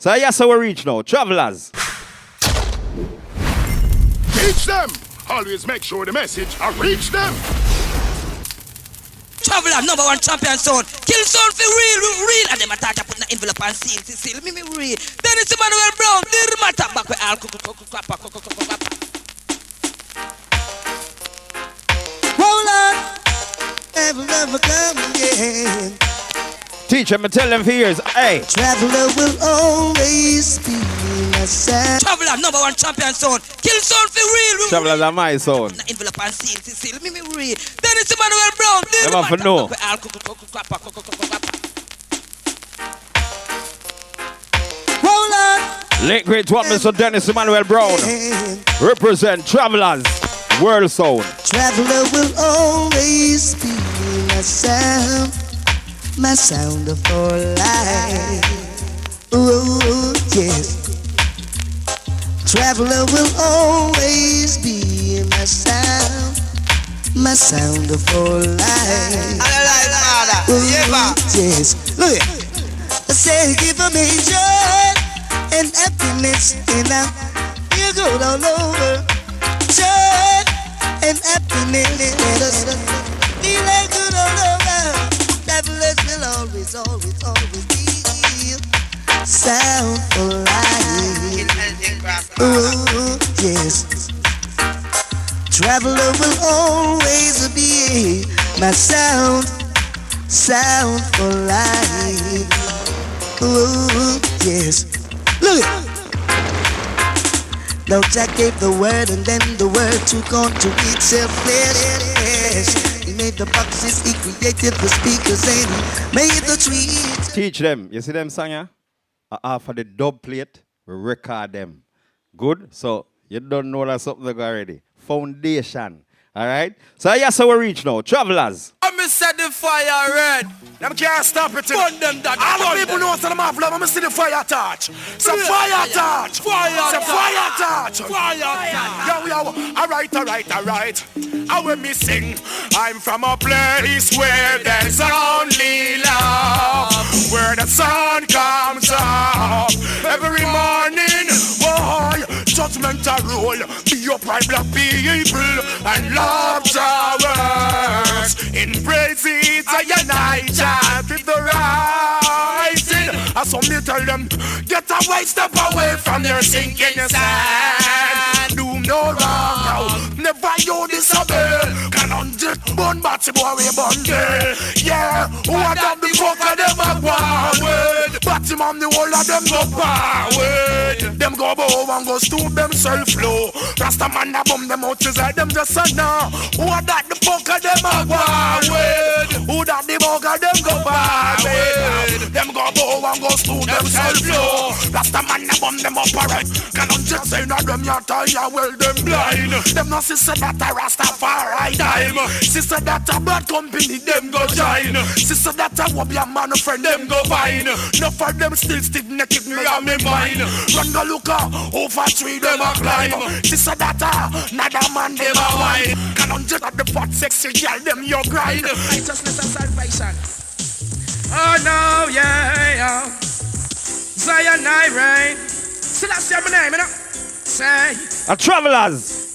So yes, we reach now. Travelers. Reach them. Always make sure the message I reach them. Traveler, number one champion sound. Kill sound for real. And them attack, I put an envelope and seal. Me real. Then it's Emmanuel Brown. Little matter back with all. Hold on. Never come again. Teach them and tell them for years. Hey. Traveler will always be my side. Traveler, number one champion sound. Kill sound for real. Travelers are my sound. Envelope and seal. Me real. Then it's Emmanuel Brown. Never for no. Hold on. Late great one, Mr. Dennis Emmanuel Brown. Represent Travelers. World Sound. Traveler will always be my sound. My sound for life. Oh, yes. Traveler will always be my sound. My sound for life. Oh, yes. Look at it. I say give me joy and happiness in a you go all over. Joy and happiness let us feel like good all over. Travelers will always be sound for life. Oh, yes. Traveler will always be my sound for life. Oh, yes. Look it. Now Jack gave the word and then the word took on to itself flesh. He made the boxes, he created the speakers and made the trees. Teach them. You see them song, yeah? For the dub plate, we record them. Good? So you don't know that something already. Foundation. Alright? So yes, so we reach now. Travelers. I'm set the fire red. Them can't stop it. Burn them that. All the people know some of them. I'm see the fire torch. It's a fire torch. It's a fire torch. Yo. Alright. I will me sing. I'm from a place where there's only love, where the sun comes up every morning. Boy, judgment a rule. Be upright, black people, and love towers. In praises, I and I chant with the rising. As some me tell them, get away, step away from their sinking sand. Do no wrong now, never you disobey. Can unjust bun batty boy we bundle. Yeah, what of the fuck of them a forward? Batty man, the whole of them go forward. Them go bow and go stoop themself low. Rasta man a bum them out inside them just a now. What that the fuck of them a forward? Who that the bug of them go forward? Them go bow and go stoop themself low. Rasta man a bum them up alright. Can unjust say not them ya tire well them blind. Them no sister that a Rastafari dime. Sister that a bad company them go join. Sister that a whoop your man friend them go fine. No for them still stiff naked me and me mine. Run go look over tree them a climb. Sister that a another man them a wine. Can unjust at the fat sexy girl them you grind. Righteousness and salvation. Oh no, yeah. Zion I reign. Still I say my name, you know. Say. Travelers.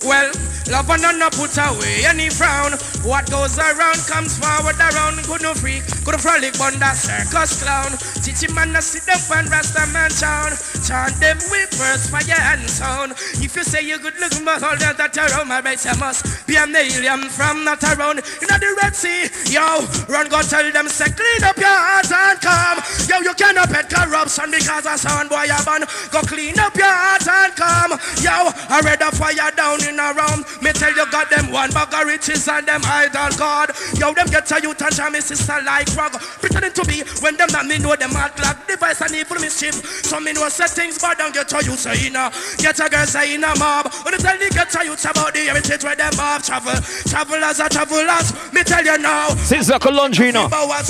Well, love and none put away any frown. What goes around comes forward around. Good no freak, good frolic, but that circus clown. Teach him man to sit down and Rasta man town. Chant them with words, fire and sound. If you say you good looking, but all that around my race, you must be an alien from not around. In the Red Sea, yo, run go tell them, say clean up your hearts and come. Yo, you cannot pet corruption because a sound boy a ban. Go clean up your hearts and come. Yo, I read the fire down in around. Me tell you got them one bag of riches and them idol god. Yo, them get a youth and jam me sister like rug. Pretending to be when them not me know them hard clock. Device and evil mischief. Some me know set things but don't get a youth say in a. Get a girl say in a mob. When they tell you get a youth about the heritage where them mob travel. Travelers are travelers. Me tell you now. Since like a laundry now. Well,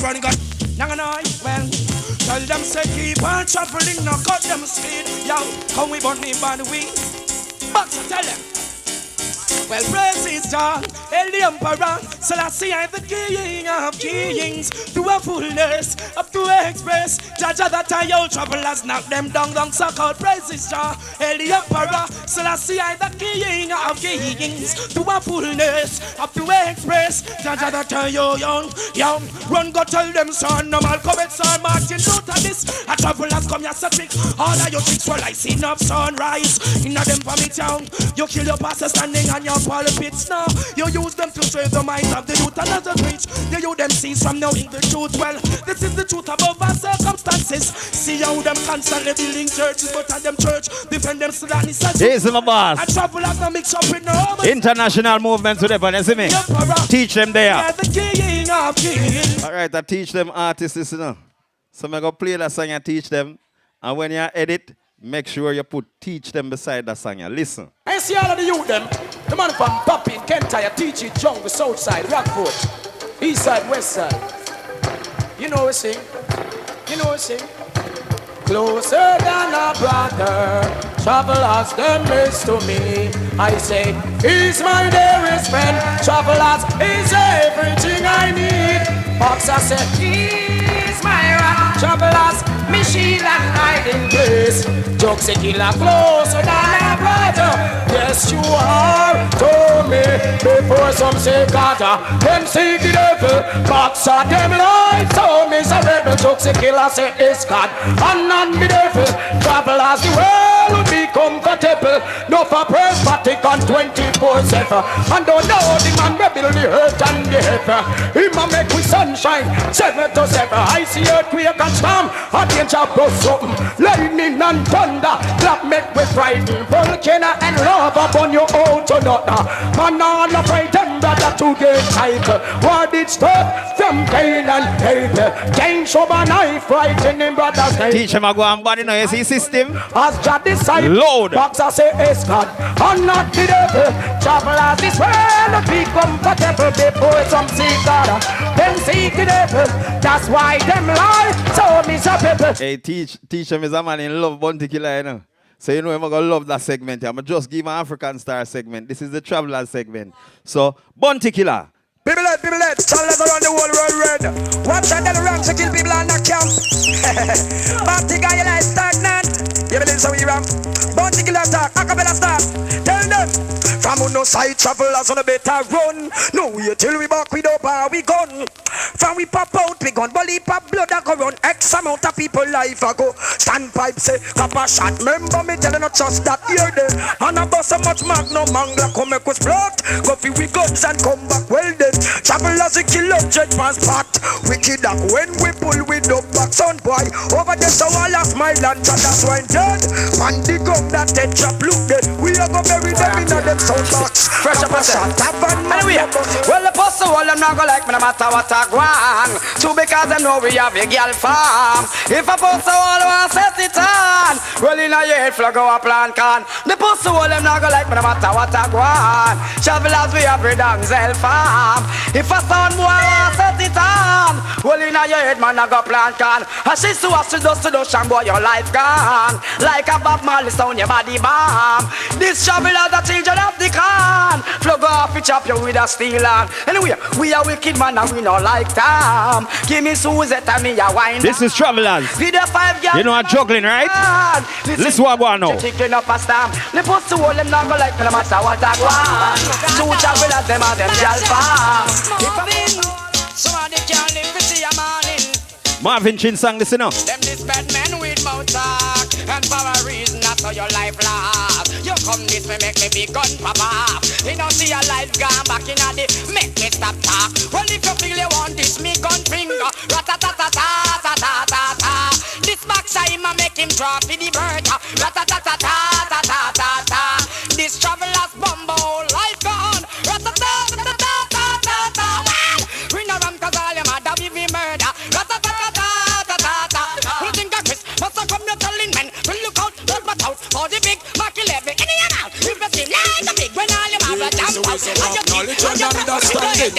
tell them say keep on traveling. Now cut them speed. Yo, come we burn me by the weed. But tell them. Well, praise is Jah, El the Emperor, Selassie I the King of Kings, to a fullness, up to express, Jaja that I old travelers knock them down, so called praise is Jah, El the Emperor, Selassie I the King of Kings, to a fullness, up to express, Jaja that I young, run go tell them son, no mal commit son, Martin Luther this, a travelers come here so trick, all of your tricks will I see up sunrise, in a them for me town, you kill your pastor standing on your pulpits now. You use them to trade the minds of the youth and as a preach. You use them cease from knowing the truth. Well, this is the truth above our circumstances. See how them constantly building churches, but at them church defend them so that it's a This is my boss. I travel as a mix up with no International movement to them, you see me? Teach them there. Yeah, the king of kings. Alright, I teach them artists, you know. So I'm going to play that song and teach them. And when you edit, make sure you put teach them beside that song. Listen. I see all of the youth them. The man from Pappin, Kentire, Teachy, Jungle, South Side, Rockport, East Side, West Side. You know what we sing? You know what we sing? Closer than a brother, travelers them is to me. I say, he's my dearest friend, travelers is everything I need. Boxer said, he's my rock, travelers, me shield and hiding place. Jokes a killer closer than a brother. Yes, you are, told me before some say Carter. Them see the devil, Boxer them lies. So miserable, jokes a killer say it's God. And not the devil, travelers the world will be comfortable. No for prosthetic on 24/7. And don't know the man will build the earth and the heaven. He ma make we sunshine 7 to 7. I see earthquake and storm, a danger blow something. Lightning and thunder, clap make we frighten. Volcano and lava burn you out to nothing. Man all a frighten brother to get title. What did start from Cain and Abel? Cain shove a knife frighten him brother's name. Teach them a go and body now, you see system? As Jah decide, Lord. Boxer say it's God, and not the devil. Travelers this world be comfortable before some see God. Them see the devil, that's why them lie. So miserable. Hey, teach them is a man in love Bounty Killer, you know. So you know I'm gonna love that segment. I'm gonna just give an African Star segment. This is the Traveler segment. So Bounty Killer. People let, travelers around the world run red. Watch out them ranks to kill people on the camp. Bounty guy, your life stagnant. You believe so we ramp. Bounty killer talk, acapella start. Tell them. From on no side travelers on a better run. No wait till we back with up we gun. From we pop out we gun. Bully pop blood that go run. X amount of people life ago. Stand pipe say, copper shot. Remember me telling no trust that here then. And a bus so much magnum mangla come make us plot. Go fi we guns and come back well then. Travelers we kill up jet transport. We kill that when we pull with up back son boy. Over there so all of my land that's why dead. Man the gun that dead trap look dead. We are gonna bury them in a them sound box. Fresh up a shot. Anyway, well the pussy well them not go like me no matter what I go on. Too because them know we have a girl farm. If a pussy well want set it on, well in a year flag go a plan can. The pussy well them not go like me no matter what I go on. Travelers we have a damsel farm. If a son boy want set it on, well in a year man a go plan can. And she so as to seduction boy your life gone. Like a Bob Marley sound your body bomb. This traveler the children of the can. Plug off it chop you with a steel hand. Anyway, we are wicked man and we not like them. Give me Suzette and me a wine. This is Travelers. Video 5 girls. You know I'm juggling, right? Listen what I want now. Chicken up a stamp. The pussy wall them not go like no matter what I want. Two travelers them are them girl farm. Somebody can't live to see a morning. Marvin Chin sang this, you know. Them this bad men with mouth talk. And for a reason that's how your life lasts. You come this way make me big gun pop off. You don't see your life gone back in a day. Make me stop talk. Well if you feel you want this me gun finger. Rat-a-ta-ta-ta-ta-ta-ta-ta. This boxer him a make him drop in the bird. Rat-a-ta-ta-ta-ta-ta-ta-ta. This traveler's bumbo life gone. Rat-a-ta-ta-ta-ta-ta-ta. We no run cause all your mother we be murder. Rat-a-ta-ta-ta-ta-ta-ta. Who think of Chris? Must have come your telling men. Well look out, look out for the big Mark 11. Any amount. If you seem like a big when all your mother jump out. And you knowledge and understanding.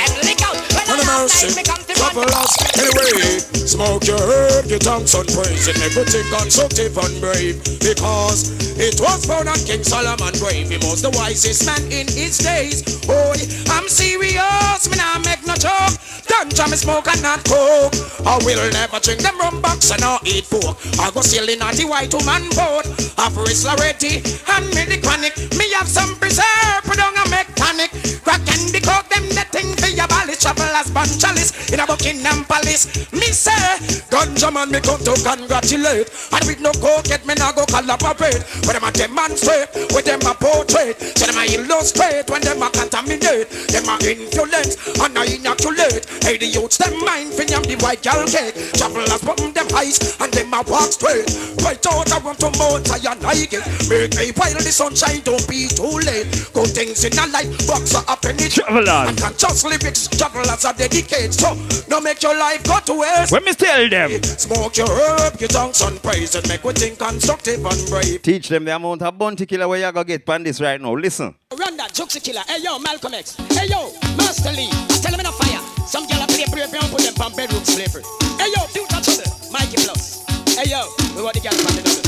And mercy, trouble us. Anyway, smoke your herb, your tongue sun praise it. Everything constructive and brave. Because it was found on King Solomon grave. He was the wisest man in his days. Boy, I'm serious, me nah make no joke. Don't try me smoke and not coke. I will never drink them rum box and not eat pork. I go sailing on the white woman boat. Have wrestler ready and me the chronic. Me have some preserve, put on a mechanic. Crack and the coke, them the thing for your bally. Travel as bunch chalice in a Buckingham Palace. Me say, ganja man me come to congratulate. And with no coke yet me nah go collaborate. When them a demonstrate, with them a portrait. So them a illustrate when them a contaminate. Them a influence and a inoculate. Hey, the youths, them mind fin yam the white girl cake. Travelers bum them eyes and them a walk straight. Right out I want to motor and like it. Make me while the sunshine don't be too late. Good things in a life, BOXER up in it. Travelers. And conscious lyrics, travelers are dedicated. So, no make your life go to waste. When me tell them. Smoke your herb, your tongue sun praise and make we think constructive and brave. Teach them the amount of bounty killer where you go get pan this right now. Listen. Run that, Juxi Killer. Hey yo, Malcolm X. Hey yo, Master Lee. Tell them in a fire. Some girl a play and put them from bedroom slavery. Hey yo, Future Trouble. Mikey Plus. Hey yo, we want the girl from the double.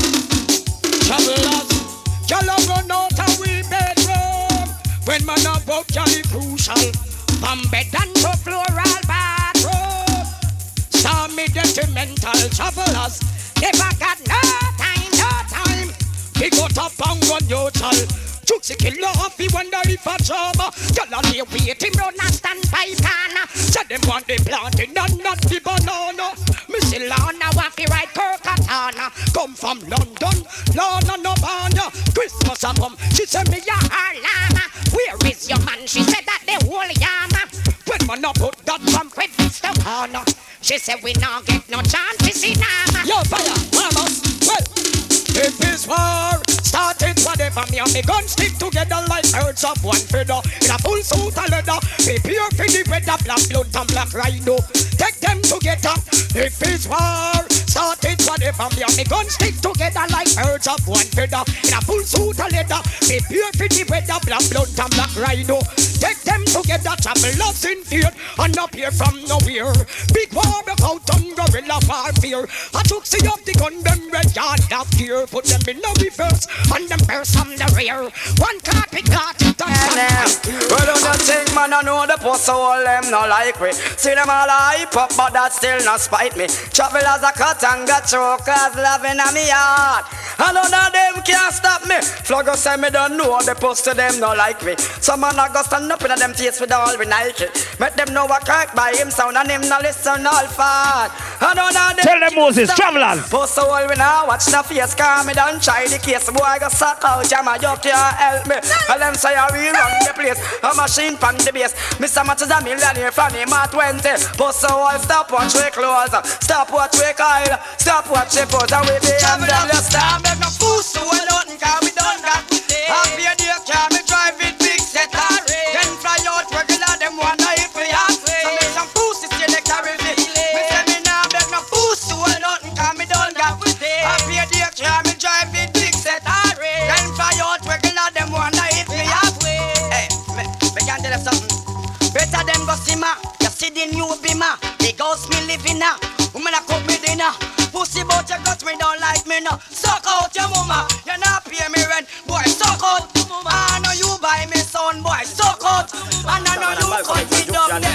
Travelers, girl a run out and we bedroom. When man about girl is crucial. From bed and to floral bathroom. Some me detrimental travelers. Never got no time. Pick out a bang on your child. Juxi Killer off, he wonder if a drama. Y'all are here waiting round and stand by corner. So them want the planting and not the banana. Missy Lana want the right Kirkatana. Come from London, Lana no bana. Christmas a come, she said me a Harlana. Where is your man? She said that the whole yama. When man a put that trump with Mr. Corner. She said we now get no chance to see Nama. Yo fire, vamos, well. If this war started whatever, me and me gun stick together like birds of one feather. In a full suit of leather, prepare for the weather, black blood and black rhino. Take them together. If this war started whatever, me and me gun stick together like birds of one feather. In a full suit of leather, prepare for the weather, black blood and black rhino. Take them together, travel loves in fear, and appear from nowhere. Big war about on guerrilla warfare. I took see up the gun, them red yard of gear. Put them in the reverse and them burst from the rear. One carpet got it done. Well, don't you think, man, I know the post so all them not like me. See them all hype up, but that still not spite me. Travel as a cut and got chokers loving at me heart. And none of them can't stop me. Fluggo say me don't know the post to them not like me. Some man I go stand up in them teeth with all we Nike. Make them know what crack by him sound and him not listen all fast. And none of them tell them Moses, travelers. post so all we now watch the face. Me done try the case, boy I got suck out, jam you can't help me. And them say I will run the place, a machine pan the base. Mr. Matt is a millionaire from him at 20. But so I stop watch we close, stop watch we Kyle, stop watch we pose, and we be BMW star. Make no fool so I don't cause we done that today. Happy a day car, me drive it big set and then fly out regular, them wanna if we have. So make some pussy select a review. Me say me nah make no fool so I don't cause me done that today. Happy a day car, me drive it big set and then fly out regular, them wanna if we have. Hey, me can tell you something. Better them go see ma, you see the new bima. The ghost me living now, woman a cook me dinner. Pussy bout your guts, me don't like me no. Suck out your mama, you not pay me rent. Boy, suck out. I know you buy me son, boy, suck out. And I know you cut me down them.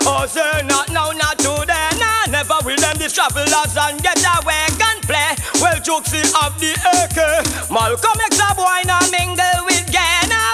Oh, sir, not now, not today. Nah, never will them these travelers and get away and play. Well, Juxi of the AK. Malcolm X a boy now mingle with gay now.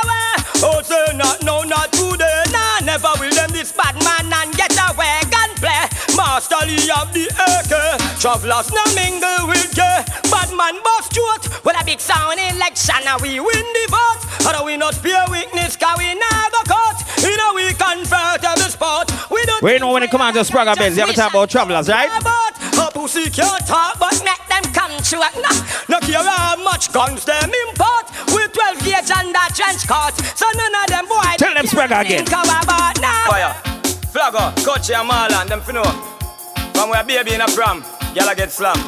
Oh, sir, not now, not today. Nah, never will them this bad man and get away and play. Master Lee of the AK. Travelers now mingle with gay. Bad man bust truth. With a big sound election and we win the vote. How we not fear weakness cause we never cut. You know we convert every spot. We know when it come on to Spragga Benz, you have to talk about travelers, right? A pussy can't talk, but make them come to it. No care how much guns them import. With 12 gauge and that trench coat. So none of them boys. Tell them Spragga again. Fire, Flaggo, Coachy and Marlon, them for know. From where baby in a prom, y'all get slammed.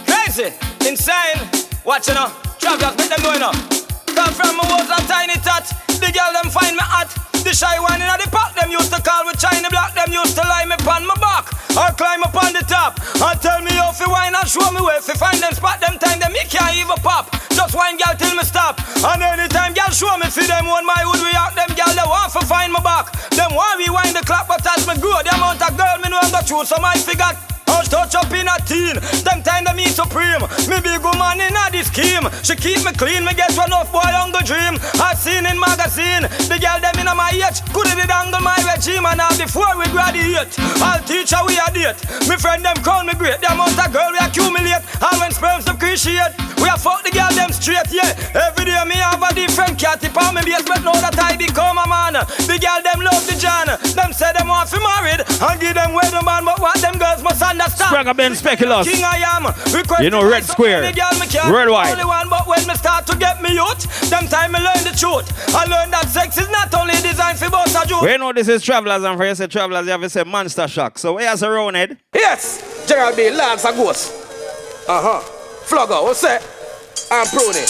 Crazy, insane, watch you know. Travelers, make them know enough. Come from my was a tiny tot. The girl them find me hot. The shy one in the park, them used to call me China Black. Them used to lie me upon my back or climb up on the top and tell me how fi wine and show me where fi find them spot. Them time them me can't even pop. Just wine girl till me stop. And anytime girl show me fi them on my wood react. Them girl they want fi find my back. Them want rewind the clock, but as me grow, the amount of girl me know I'm got through. So my figure I'll touch up in a teen. Them time them me supreme. Me big woman in a this scheme. She keep me clean. Me get run off boy on the dream. I seen in magazine. The girl them in my age. Could it dangle my regime. And now before we graduate, I'll teach how we a date. Me friend them call me great. The amount of girl we accumulate. All when sperms appreciate. We a fuck the girl them straight, yeah. Every day me have a different cat. Tip on me base, but know that I become a man. The girl them love the John. Them say them want to married. And give them wedding man. But what them girls must understand. Spragga Ben Speculous. King I am. You know Red Square. Worldwide. Only one, but when me start to get me youth, them time me learn the truth. I learn that sex is not only designed for both of you. We know this is Travelers, and for you say Travelers, you have to say Monster Shock. So where's the round head? Yes, Gerald B. Lads and Ghosts. Flogger, what's that? I'm Prony.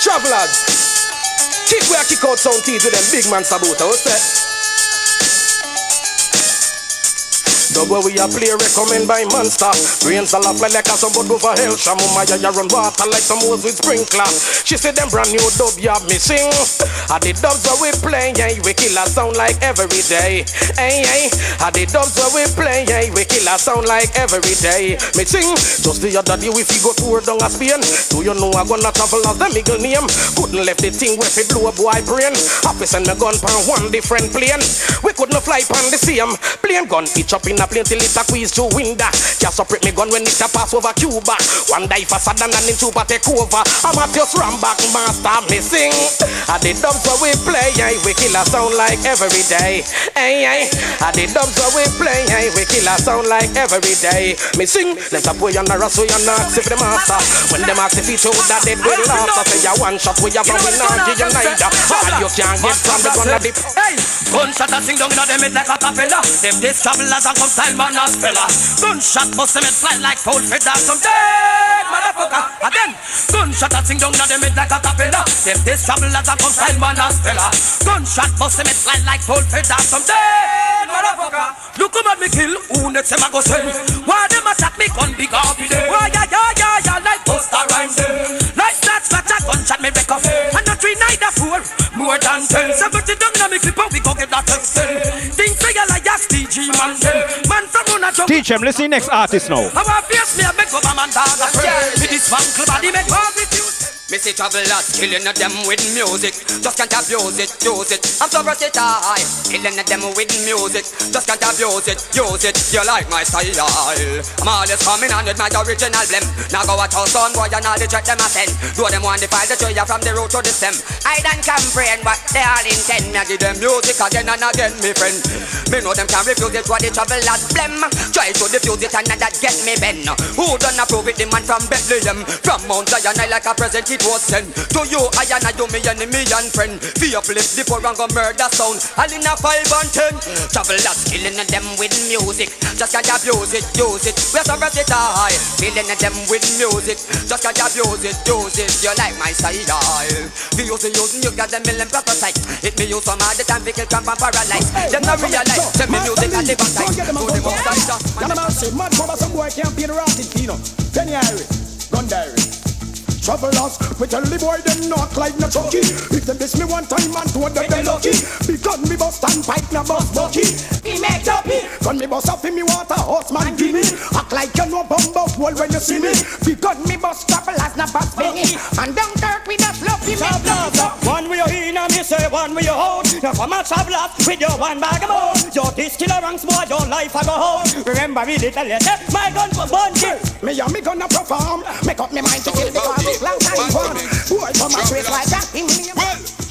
Travelers. Kick where I kick out sound teeth with them big man saboter, what's that? Double we a play recommend by Monster. Brains a laugh like a some but go for hell. Shamumaya ya run water like some hose with sprinkler. She said them brand new dub ya missing. And the dubs where we play, yeah, we kill a sound like every day. Hey, hey. And the dubs where we play, yeah, we kill a sound like every day. Me sing just the other day if you go tour down a Spain. Do you know I gonna travel as the middle name? Couldn't left the thing where it blow a boy brain. Happy send me gun pan one different plane. We couldn't fly pan the same plane gun. Each up in a plane till it a squeeze through window. Can't separate me gun when it a pass over Cuba. One die for Saddam and in Cuba take over. I'm at your ram back master missing. And the dubs where we play, yeah, we kill a sound like every day. Hey, hey. And the dubs where we play, yeah, we kill a sound like every day. Me sing, let's up way on the rust, we on the axe for the master. When them ask if you told that dead with laughter, say ya one shot we have and we not give you neither. All you can't get from the gun of the hey, gunshot a sing down in them head like a capella. Them this travelers and come style man as fella. Gunshot bust them head fly like foul feather. Some dead motherfucker. Again, gunshot a sing down in them head like a capella. Them this travelers and come style man as fella. Gunshot bust them head fly like foul feather. Some dead motherfucker. Look come at me kill. Who next them a go send? Why them attack me gun big up in them? Why ya like Busta Rhymes them? Like snatch got a gunshot me back off. And not three neither four. More than 10. 70 down in me clip out we go get that extend. Think say you like a STG man them. Man from una jump. Teach him, listen next artist now. I want face me a make up a man dog a friend. With this one club body make all with you. Me see travelers killing them with music. Just can't abuse it, use it. I'm so versatile. Killing them with music. Just can't abuse it, use it. You like my style. I'm always coming on with my original blem. Now go a toss on boy and all the track them a send. Do them want to find the tree from the root to the stem. I don't comprehend what they all intend. Me give them music again and again, me friend. Me know them can't refuse it what the travelers blem. Try to diffuse it and that get me bend. Who done approve it? The man from Bethlehem. From Mount Zion I like a present it was sent. To you I and I do me enemy and friend. Be uplift the poor and go murder sound. All in a 5 and 10. Travelers killing them with music. Just can't abuse it, use it. We're so versatile. Killing them with music. Just can't abuse it, use it. You like my style. We use you got them million proper sight. It me use some all the time we kill camp and paralyze. Them not realize. Tell me music and live on time. To the outside. Y'all man say mad cover some boy can't pay the rotted fee, no. Penny Irie, gun diary. Travelers, we tell the boy them not like no chucky. If them miss me one time and two of them lucky. Because me bust and pipe na bust bucky. He make jumpy. Gun me bust off in me water, horseman give me. Act like you know bumbo wall when you see me. Because me bust travelers na bust penny. And down Turk with a fluffy travelers. One way you in and me say one way you hold. Now come on travelers with your one bag of bone. Your this killer ranks boy, your life I go home. Remember me little letter, my gun for bunty. Me and me gonna perform. Make up me mind to kill the party. Long time one, boy from a place like that.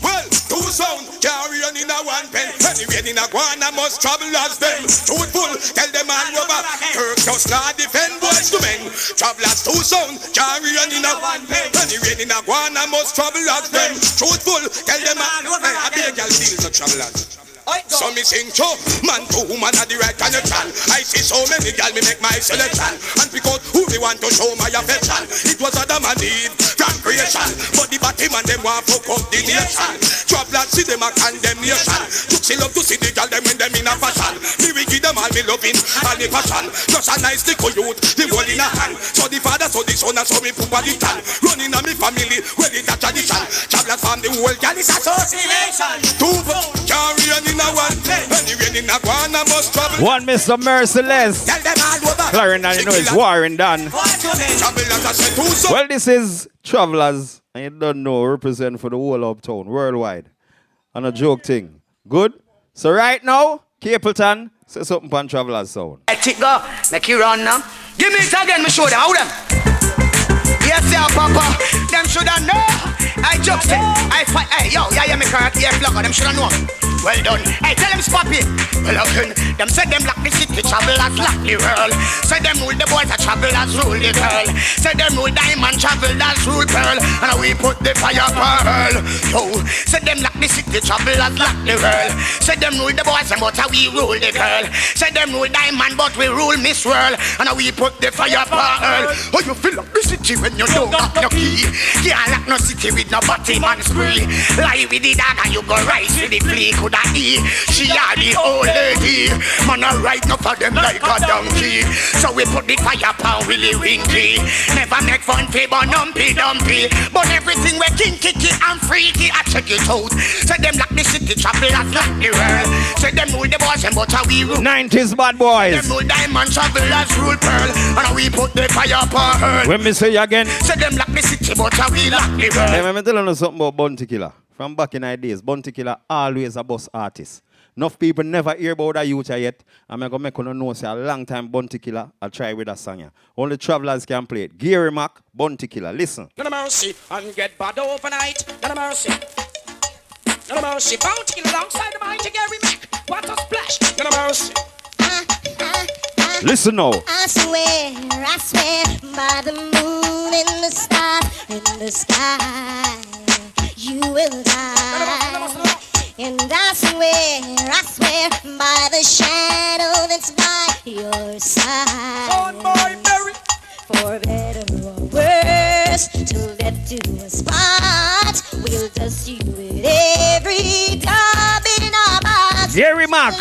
Well, two sound, carry on in a one pen. Anyway, in a guana must travel as them. Truthful, tell them man over. Kirk just not defend boys to men. Travelers two sound, carry on in a one pen. Anyway, in a guana must travel as them. Truthful, tell them man over. I beg y'all deal to travelers. So me sing to man to woman at the right connection. I see so many girl me make my selection and pick out who me want to show my affection. It was Adam and Eve, Grand Prix immigration. But the bottom and them want fuck up the nation. Travelers see them a condemnation. She love to see the girl them when them in a fashion. Me we give them all me loving, all the passion. Just a nice little youth, the world in a hand. So the father, so the son, and so me put the tan. Running on me family, well it's a tradition. Travelers from the whole girl is association. Two can't rain in a one. Any rain in a one, I must travel. One Mr. Merciless. Tell them all over. Clarendon, you know it's warring done. Well, this is Travelers, and you don't know, represent for the whole uptown, worldwide. And a joke thing. Good? So right now, Capleton, say something on Travelers sound. Let it go, make you run now. Give me it again, me show them how them. Yes, yeah, Papa. Them shoulda know. I joke say, I fight. Hey, yo, yeah, me correct. Yeah, flogger. Them shoulda know. Well done. Hey, tell them spot it. Well, again, them say them lock the city, travelers lock the world. Say them rule the boys, the travelers rule the girl. Say them rule diamond, travelers rule pearl. And we put the fire pearl. Yo, say them lock the city, travelers lock the world. Say them rule the boys, and but we rule the girl. Say them rule diamond, but we rule Miss World. And we put the fire pearl. Oh, you feel like the city when you don't got no key. Can't lock no city with no body man spree. Lie with the dog and you go rise with the flea. Coulda he, she are the old lady. Man a ride no for them like a donkey. So we put the fire pound really winky. Never make fun for but numpy dumpy. But everything we kinky and freaky, I check it out. Say them lock the city, travelers lock the world. Say them rule the boys and but we rule 90s bad boys. Them rule diamond, travelers rule pearl. And we put the fire pearl. When me say you again, say them lock the city, but we lock the world. let me tell you something about Bounty Killer. From back in the days, Bounty Killer always a boss artist. Enough people never hear about that youth yet. I'm going to make you know say a long time Bounty Killer, I'll try with that song. Only Travelers can play it. Gary Mac, Bounty Killer. Listen. None of mercy, and get bad overnight. None of mercy. None of mercy. Bounty Killer alongside the mighty Gary Mac. What a splash. None of mercy. Listen now. I swear, by the moon and the stars in the sky, you will die. And I swear, by the shadow that's by your side. For better or worse, till death do us part, we'll dust you with every dub in our hearts. Gary Mac.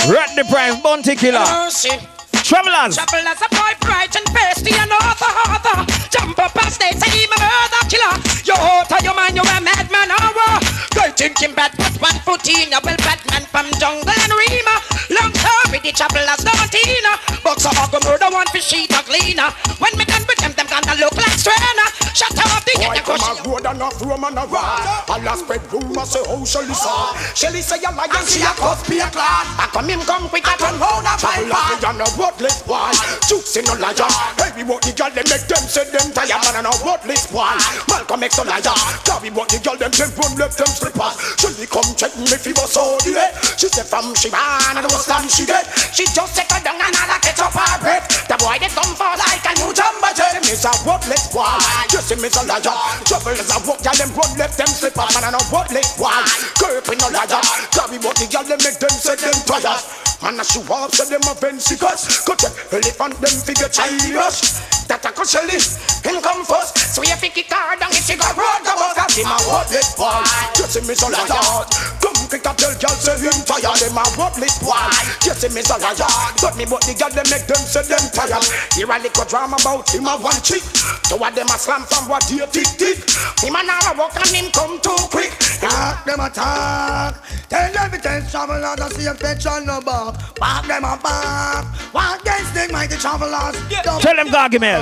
Rat the price, Bounty Killer. Travelers. Travelers a boy bright and pasty and author. Jump up and stay, say him a murder killer. You're out of your mind, you're a madman, hour. Girl thinking bad, put 1 foot in. Well, Batman from jungle and Rima. Long story, the travelers don't in. Boxer or go murder one for sheet or cleaner. When me done with them gonna look like strainer. Shut up the head, come a road and a Roman a rod. Allah spread rumors, say how shall he say? Shall he say a lion, she a cuss, be a clod. I come him come quick, I turn round a fight. On a roadless wall, Jukes in no liar. Every what the girl them make them say them tired. Man on a roadless wall, Malcolm makes a liar. Carry what the girl them run left them slippers. Shall he come check me if he was so delay? She said from she ran and the was time she dead. She just take her down and another catch up her breath. The boy they come for like a new jumbo jet. Miss a roadless wall, just see miss a liar. Trouble is a walk, girl them run left them slippers. Man on a roadless wall, curb in no liar. Carry what the girl them make them say them tired. Man, she walk, say them a Venticus. Go check, elephant them figure child rush. That a Shelly, him come first. So if he kick hard down, if she got road, the bus got him a worthless ball. Just see me so liar. Come quick up, tell girl say him tired. Them a worthless ball. Just see me so liar. But me but the girl them make them say them tired. Here a little drama about him a one chick. So what them a slam from what he tick tick. Him a now walk and him come too quick. Them attack. Tell them to tell travelers to see a petrol number. Walk them a back. Walk against the mighty travelers. Tell them Gargamel.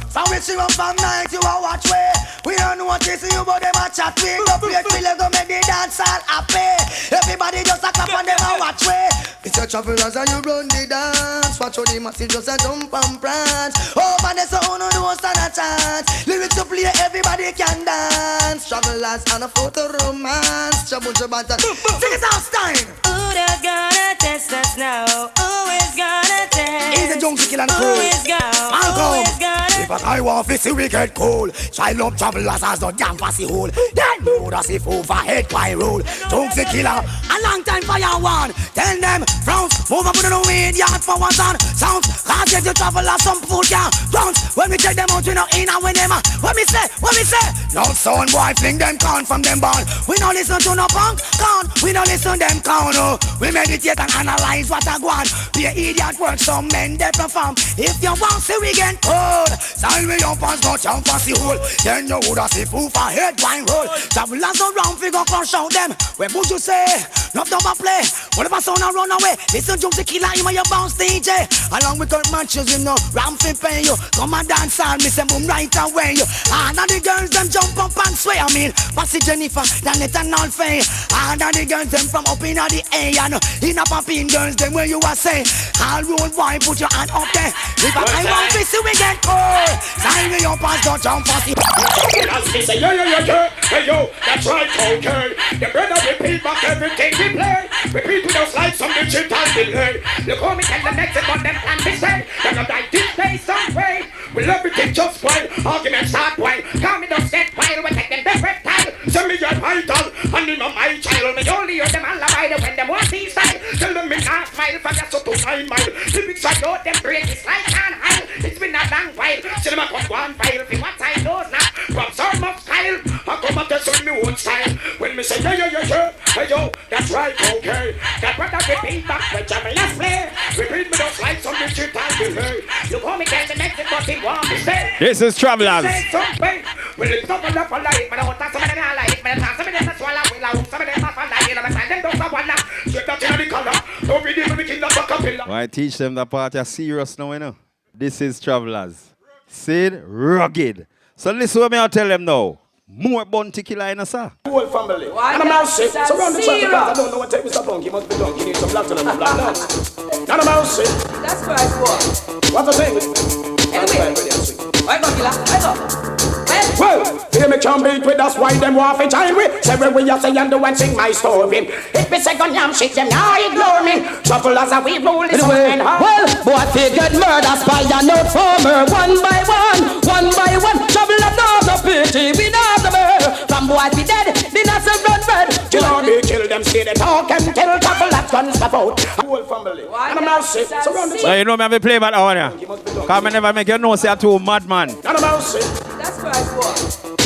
So we see up from night, you a watch way. We don't know what they see you, but them a chat way. Go play till they go make the dance all happy. Everybody just a clap and them a watch way. It's a travelers and you run the dance. Watch how the massive just a jump and prance. Over there so who no stand a chance. Lyrics to play, everybody can dance. Travelers and a photo romance. Sing it out, Stein. Who they're gonna test us now? Who is gonna test? He's a junkie killer and crew. Who is gonna? If I want to see we get cool, child love travelers as the damn fussy hole. Then know that if overhead by rule. Junkie killer, a long time fire one. Tell them Frowns, move up with the weed, yard for one ton. Sounds, can't get you travel or some food, yeah. Grounds, when we check them out, we not in and with them. What me say? No sound boy, fling them corn from them ball. We no listen to no punk, corn. We no listen them corn, oh. We meditate and analyze what I want. Be a idiot work, some men they perform. If you want, see we get cold. Style we up and go down for the hole. Then you woulda see foof a head wine roll. Travel as around, figure crush out them. Where would you say? Love double play. Whatever sound I run away. Listen to the killer, him your bounce DJ. Along with current matches, you know, ram fi pay you. Come and dance and me say boom right away. You. And the girls them jump up and sway. I mean, Passy Jennifer, Janet and all Faye. And the girls them from up in the A. And in a popping girls them where you are saying. All road boy, put your hand up there. If I want to see we get cold. Sign me up and don't jump Passy. Say yo, hey yo, that's right, okay. The brother repeat back everything we play. Repeat with us like some digital delay. Look how me tell the next one them can be said. They're not like this day some way. We love everything just while arguments start while. Call me the set while we take them the reptile. Send me your vital and in my child. Me only hear them all about it when them want these style. Tell them me not smile from just to 9 mile. The big side out them brain is like an aisle. It's been a long while. See them a come one file. For what I know now. From some of style. I come and test on me own style. When me say yeah, hey yo, that's right, okay. That brother repeat back when Jamaica's play. Repeat me just like some digital delay. You call me tell the next but he want to stay. This is Travelers. Well, it's not enough for life, but I want to some of them like, but some of them swallow, will I some of them are like, and I'm saying them don't have one now. Straight that in the color. Don't be the king of the capilla. Why teach them that part are serious now, you know? This is Travelers. Sid Rugged. So listen what me I'll tell them now. More bounty killer in us, sir. Whole family. And I'm out sick. So round the track, I don't know what take Mr. Punk. He must be drunk. He needs some black to them. And I'm out sick. That's right, boy. What's the thing? Anyway, why go, killer? Why go? Well, hear me can beat with us, why them want to join with? Say when we are say and do and sing my story. If we second yam shit, them now ignore me. Shuffle as a we roll this way. Well, boy, figured murder, spy and not former. One by one. Trouble and no the pity, we know the murder. From boy be dead, the not a run red. Kill on me, kill them, say they talk and kill. Shuffle that gun stuff out. Whole family. And I'm out sick. So round the So you know me have to play that one, yeah? Because I never make you know say two madman. And I'm out sick. That's right, boy.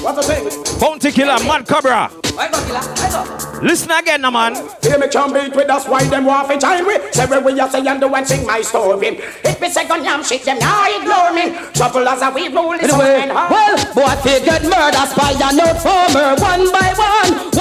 What's the thing? Bounty killer, mad cobra. Why go, killer? Why go? Listen again, man. Hear me can beat with us, why them want to join with? Say when we are say and do and sing my story. If we second yam shit, them now ignore me. Shuffle as a we roll this way. Well, boy, figured murder, spy and not former. One by one.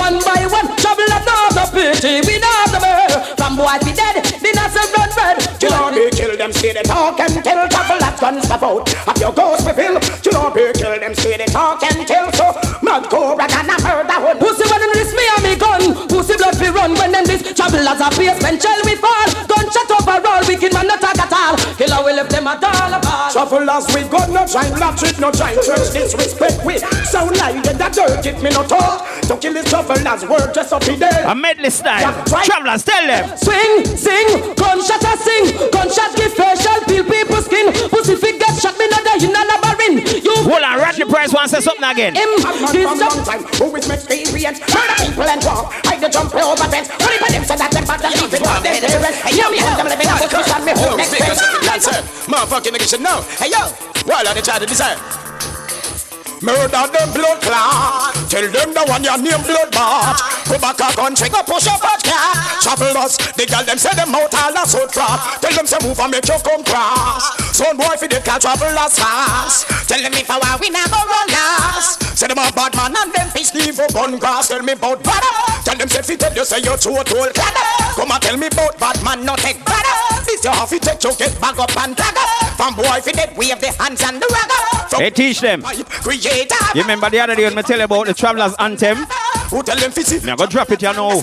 Trouble and no the pity, we know the murder. From boy be dead, the not a run red. Kill on me, kill them, say they talk and kill. Shuffle that gun stuff out. Have your ghost fulfill. Kill on me, kill them, say they talk and kill. So mad cobra can a murder one. Pussy when them this me and me gun. Pussy blood we run when them this. Trouble as a basement shell we fall. Gunshot overall, wicked man not talk at all. Killer we left them at all apart. Shuffle as we got no time, not treat no time. Church disrespect we sound like that dirt. Give me no talk. Don't kill this shuffle as word just up today. A medley style. Travelers, tell them. Swing, sing, gunshot a sing. Gunshot give facial, peel people's skin. Pussy fit get shot, me not die in a labyrinth. You hold on, Rodney Price wants to say something again. This long time, who is my experience? Murder people and walk, hide the jump over fence. Only for them so that them bad and leave it on their parents. Hey yo, me and them living up with me home next fence. Motherfucking nigga should know. Hey yo, While are they trying to decide? murder them blood clot. Tell them the one your name blood bought. Go back a country, go push up a car. Travel us, the girl them say them out all a so crap. Tell them say move and make you come cross. Son boy fi they can't travel as fast. Tell them if I want we not go run last. Say them a bad man and them fish leave for gun grass. Tell me about brother. Tell them say fi tell you say you too told cladder. Come and tell me about bad man no take brother. This your half fi take you get back up and dragger. From boy fi dead wave the hands and the ragger. They teach them. You remember the other day when I tell you about the Travelers Anthem? Who tell them fizzy? Now go drop it, you know.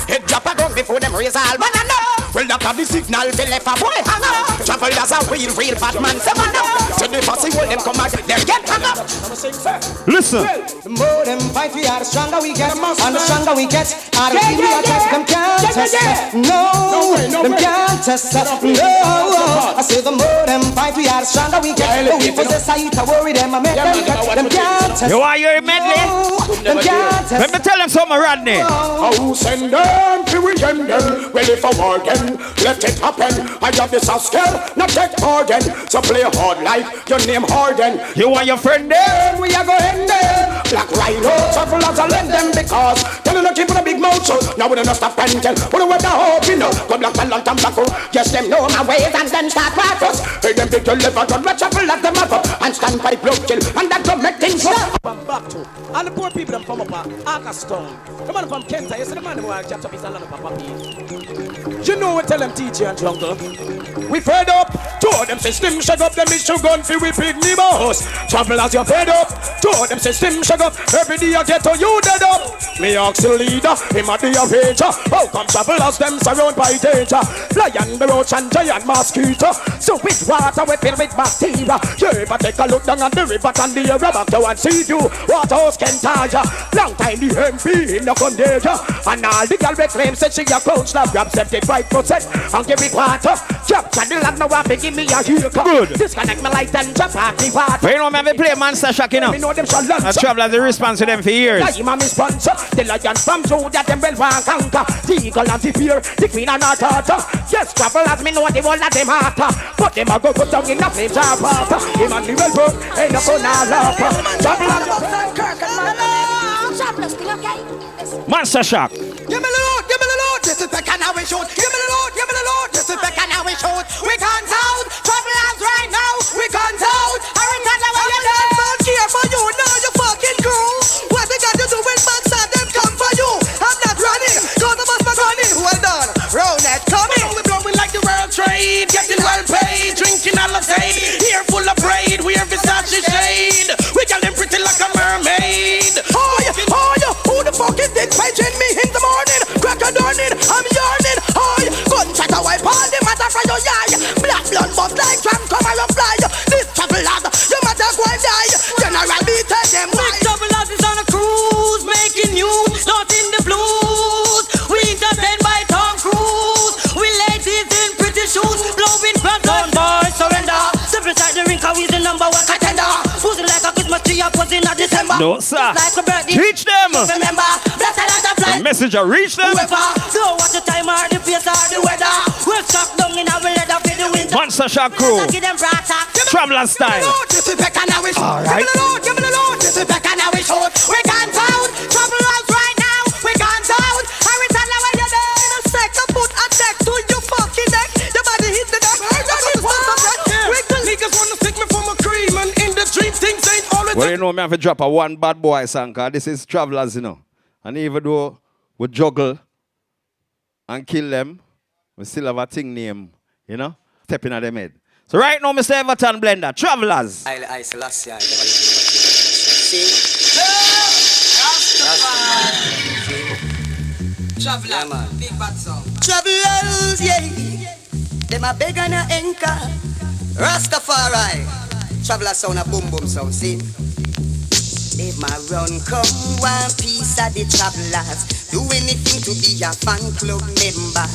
Head drop a gun before them raise all banana. Well, that have the signal to left a boy hang up. Travel as a real fat man, say man up. So the fussy will them come out, them get hung up. sing, sir. Listen. The more them fight, we are the stronger we get. And the stronger we get, I don't feel we are test. Them can't test us. No, them can't test us. No, I say the more them fight, we are the stronger we get. But we possess, I eat, I worry them, I make them cut. Them can't test us. You want your medley? Them can't test us. Let me tell them something, Rodney. Who send them to we end them? Well, if I war again, let it happen. I have this skill, not take pardon. So play hard like your name Harden. You want your friend there? We are going there. Black Rhino, several as I lend them because telling the keep on a big mouth. So now we don't stop and tell. What the weather hoping now? Go black and long time back. Yes, them know my ways and then start practice. Hey, them big to live out on the chapel at the map and stand by blood kill. And that don't make things work. Back to all the poor people that come up at Arcastown. The man from Kent, you see the man who has chopped up his land of Papa P. You know what tell them teacher and jungle. We fed up. Two of them system shut up. Them issue gun for we big neighbors. Travel as you fed up. Two of them system shut up. Every day I get to you dead up. Me ask the leader, him a day of age. How come travel as them surround by danger? Lion, the roach and giant mosquito. So with water we fill with bacteria. You ever take a look down at the river and the river back to and see you. Waterhouse can tire. Long time the MP in the contagion. And all the girl reclaim said she a coach lab grab 75% and give it water. Capture the lad now want to give me a haircut. Good. Disconnect my light and jump out the water. But you know, man, we play Monster Shock, you know. Me know them shall lunch. I travel as a response to them for years. I'm a sponsor. The lion from Judah, them well want conquer. The eagle and the fear, the queen and her daughter. Yes, travel as me know the whole of them heart. But them a go put down in the flames of water. Him and the well book, ain't no fun or laugh. Travel as Monster Shock. Give me the load, this is the can how we shoot. Give me the load, this is the can how we shoot. We can't out, trouble us right now. We can't out, I return the way you done. Don't care for you, now you fucking crew. What we got to do with Boxer, them come for you. I'm not running, go to bus my running. Well done, round that coming. We blowing like the world trade, getting well paid, drinking all the same. Here full of braid, we're Versace shade. We got them pretty like a mermaid. Oh yeah, who the fuck is this paging me in the morning? Crack a dawning, I'm yawning. Oh yeah, gunshot a wipe all the matter from your eye. Black blood bust like tram come and fly. This trouble lad, you matter go and die. General B tell them why. Big trouble lads is on a cruise, making news, not in the blues. We entertained by Tom Cruise. We ladies in pretty shoes, blowing front on boys surrender. Simple side the ring, cause we the number one contender. Fooling like a Christmas tree, up was in a December. No, sir. Like a birthday. Reach them. Remember, blessed as a fly. The messenger, reach them. Whoever, don't watch the time or the face or the weather. We'll stop down in our leather for the winter. Monster Shock crew. Give them brass. Traveler style. This is back and now we shoot. All right. Give me the load, this is back and now we shoot. We can't out, trouble us right now. We can't out, I return the way you done. In a second, put a deck to your fucking neck. The body hit the deck. Niggas wanna stick me for my cream and in the dream things ain't always. Well, you know, me have to drop a one bad boy song, cause this is Travelers, you know. And even though we juggle and kill them, we still have a thing name, you know, stepping at them head. So right now, Mr. Everton Blender, Travelers. I Selassie, Traveler, big bad song. Travelers, yeah. Them a beg and a anchor. Rastafari. Traveler sound a boom boom sound, see. They my run come one piece of the travelers. Do anything to be a fan club member.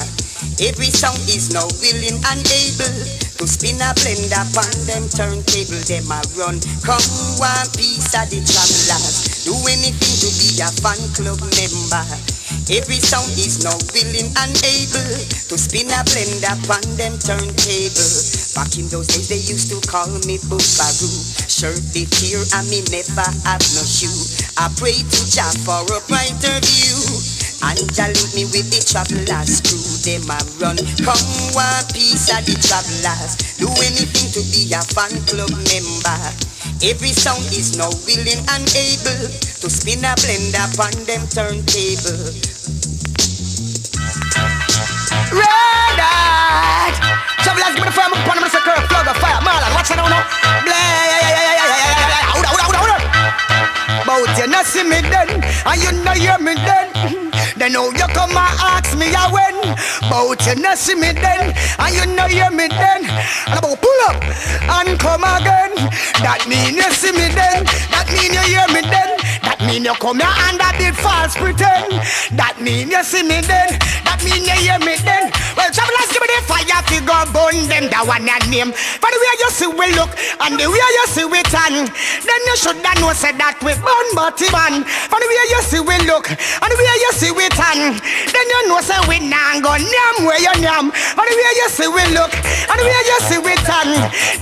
Every sound is now willing and able to spin a blender upon them turntable. Them a run come one piece of the travelers. Do anything to be a fan club member. Every sound is now willing and able to spin a blender upon them turntable. Back in those days they used to call me Buckaroo. Shirt the tear and me never have no shoe. I pray to Jah for a brighter view. And Jah link me with the travelers crew. Them a run, come one piece of the travelers. Do anything to be a fan club member. Every sound is now willing and able to spin a blender upon them turntable. Red Hot! Travelers with the firm upon them, Mr. Kirk, plug of fire, Marlon, what's it now? Bout you not see me then, and you not hear me then. Then now you come and ask me a when. But you no see me then, and you no hear me then. And about pull up and come again. That mean you see me then. That mean you hear me then. That mean you come here and that did false pretend. That mean you see me then. That mean you hear me then. Well, travelers, give me the fire figure, burn them. That one your name. For the way you see we look and the way you see we tan, then you should know say that we burn body man. For the way you see we look and the way you see we tan, then you know say we nah go nyam where you nyam. For the way you see we look and the way you see we tan,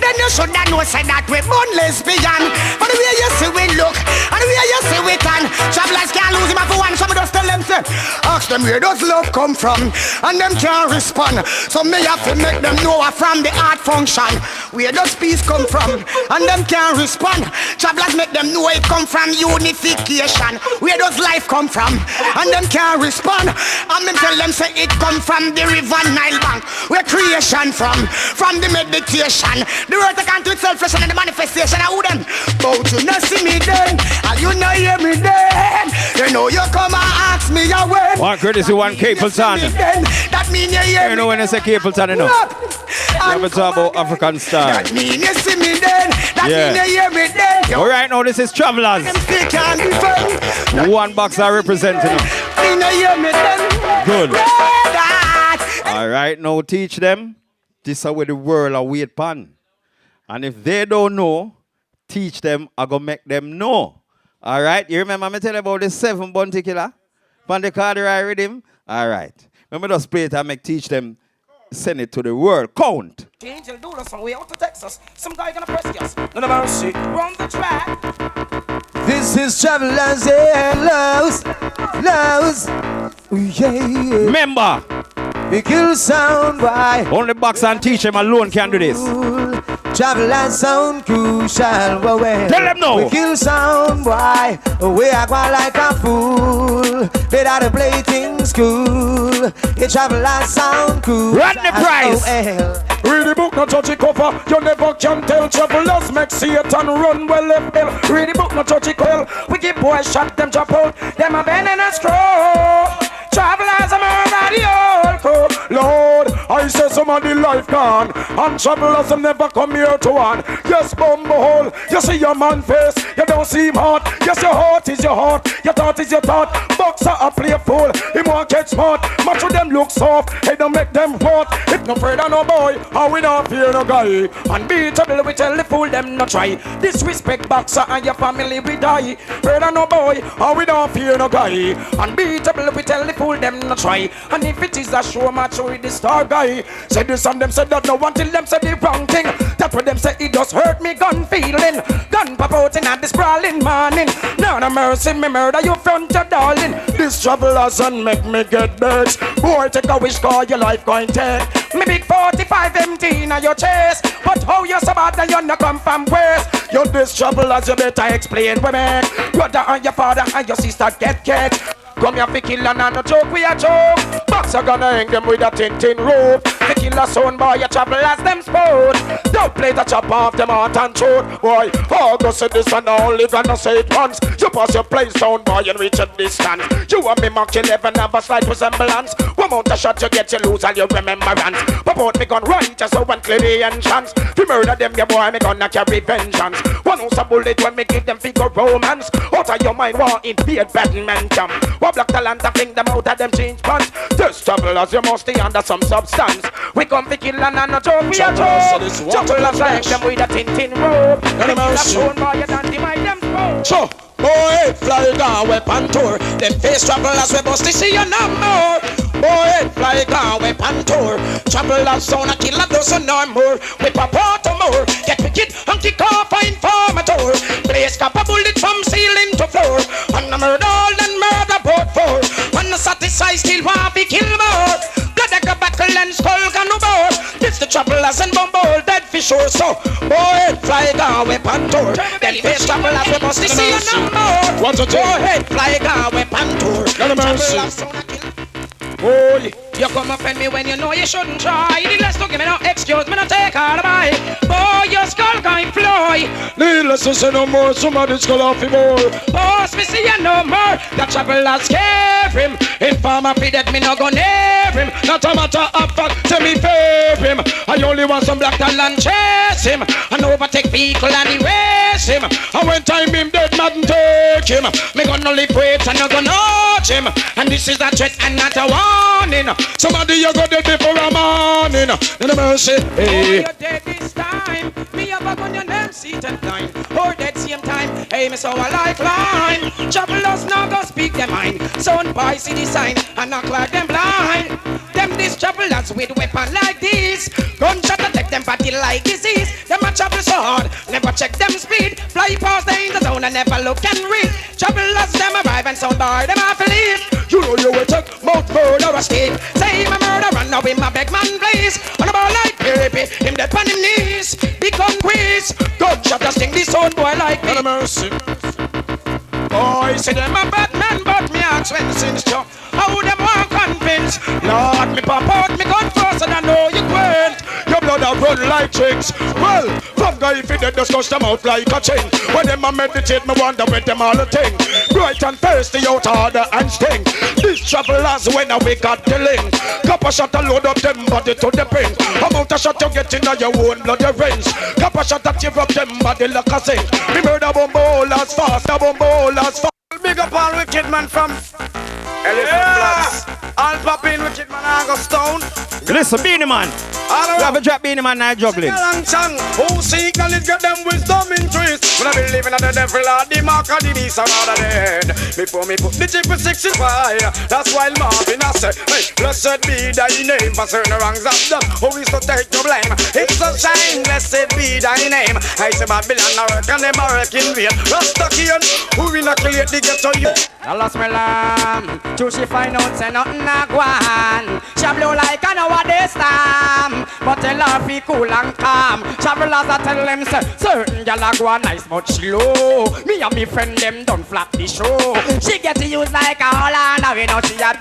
then you should know say that we born lesbian. For the way you see we look and the way you see we tan, travelers can't lose him for one. Some of us tell them say, ask them where does love come from, and them can't respond. So me have to make them know from the art function where does peace come from, and them can't respond. Travelers make them know it come from unification. Where does life come from, and them can't respond. And me tell them say it come from the river Nile bank, where creation from the meditation. The earth can't do itself fresh and the manifestation. I wouldn't, but you not see me then, and you not hear me then. You know you come and ask me a when. One courtesy, one Capleton. That mean you hear me. You know when I say Capleton, you know. You ever talk about African style? That mean you see me then. That mean you hear me then. All right, now this is Travelers. One boxer representing them. Good. All right, now teach them. This is where the world are wait pan. And if they don't know, teach them. I go make them know. All right, you remember me tell you about the 7 bounty killer? From the card I read him. All right. Let me just play it and make teach them. Send it to the world. Count. Angel do this way out to Texas. Some guy gonna press us. None of our shit. Run the track. This is Travelers and Loves. Yeah. Remember. We kill sound by. Only boxer and teach them alone can do this. Travelers sound crucial. Tell them no. We kill sound boy. We are going like a fool. Better to play things cool. You travelers sound cool. Run the price. Read the book, not judge it cover. You never can tell. Travelers make Satan run well left hell. Read the book, not judge it well. Wicked boys shot them, drop out. Them a bend and a scroll. Travelers a murder the old crew. Lord, I say some of the life gone. And travelers them never come here to one. Yes, bumble. You see your man face. You don't see him hot. Yes, your heart is your heart. Your thought is your thought. Boxer a playful. He won't get smart. Much of them look soft. He don't make them hot. If no afraid of no boy, how we not fear no guy. Unbeatable, we tell the fool them not try. Disrespect boxer and your family we die. Afraid of no boy, how we don't fear no guy. Unbeatable, we tell the fool them not try. And if it is a show match with the star guy, say this and them say that no one till them say the wrong thing. That what them say it does hurt me gun feeling. Gun pop out in at this sprawling morning. No mercy me murder you front your darling. This travelers and make me get birds. Boy take a wish call your life going take. Me big 45 empty in your chest. But how you so bad that you no come from west? You this travelers you better explain we make. Brother and your father and your sister get kicked. Come here, kill and no joke, we a joke. Boxer gonna hang them with a tin rope. The killer son boy, you travel as them sport. Don't play the chop off them heart and throat. Boy, oh, go say this and only gonna say it once. You pass your place sound boy and reach a distance. You and me Mark 11 have a slight resemblance. One mount a shot you get you lose all your remembrance. Pop out me gun right just so one clear the entrance. To murder them your boy me gonna carry vengeance. One ounce a bullet when me give them figure romance. Out of your mind want invade badminton. What block the land to fling them out of them change pants. This travelers you must stay under some substance. We come to kill and no joke, we a joke. Travelers like them with a tin rope. The killer phone boy you don't deny them smoke. So, boy, fly gone weapon tour. Them face travelers we must see you no more. Boy, fly gone weapon tour. Travelers sound a killer dozen or more. We pop out more. Get wicked and kick off a informator. Blaze cap a bullet from ceiling to floor. And a murder all and murder both four. And a satisfied still want to kill more. Blood like a battle and skull can no more. This the travelers and bumble dead fish or so. Boy, fly gone weapon tour. Then face travelers we must see you no more. Boy, fly gone weapon tour. Travelers sound a kill. Boy, you come up on me when you know you shouldn't try. The less to give me no excuse, me no take all of my. Boy, your skull going fly. me. Needless to say no more, somebody's call off him more. Boss, me see you no more. The traveler scare him. Informer feed that me no go near him. Not a matter of fact, to me fear him. I only want some black talent chase him. And overtake people and erase him. And when time him dead, man take him. Me gonna live wait and I gonna watch him. And this is a threat and not a warning. Somebody you go dead before a morning. In the mercy, hey. You're dead this time. Me have a gun your name seat and time. Or dead same time. Hey, me so a lifeline. Travelers now go speak their mind. Sound boy see the sign and knock like them blind. Them these travelers with weapon like this. Gunshot attack them body like disease. Them a travel so hard, never check them speed. Fly past the in the zone and never look and read. Travelers them arrive and sound boy them have to leave. You know you will take mouth murder or escape. Say him a murder run now him a beg man please. On a ball like baby, him dead on him knees. Become quiz. Gunshot a sting this sound boy like me. Mercy. Boy, say them a bad man, but me ask when the sins jump. How them want convince? Lord, me pop out, me gun first and I know you quaint. Your blood a run like drinks. Well, from guy if you dead, just touch them out like a chain. When them a meditate, me wonder where them all a thing. Bright and thirsty out harder and sting. These travelers when we got the link. Copper shot a load up them body to the pin. Amount of shot you get in your own bloody veins. Copper shot that tear up them body like a sink. Me murder bumbolas fast, a bumbolas fast. Big up all wicked man from Elephant Bloods. All popping wicked man I go stone. Listen, Beanie Man. You have a drop Beanie Man night juggling. Who seek knowledge get them wisdom increase. When I be living at the devil or the mark of the beast I'm out of dead. Before me put the chip for 65. That's why Marvin I say, hey, blessed be thy name for certain wrongs I've done. Who is to take no blame? It's a shame, blessed be thy name. I say Babylon I work and them are working real. Rastakian, who inoculate the ghetto you. I lost my lamb. Till she find out say nothing a go on. She blow like I know what this time. But tell her be cool and calm. Travelers I tell them say certain gyal a go on nice but slow. Me and me friend them done flap the show. She get to use like a Holland. Now we know she a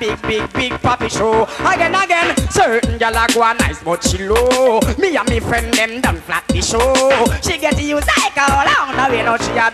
big poppy show. Again certain gyal a go on nice but slow. Me and me friend them done flap the show. She get to use like a Holland. Now we know she a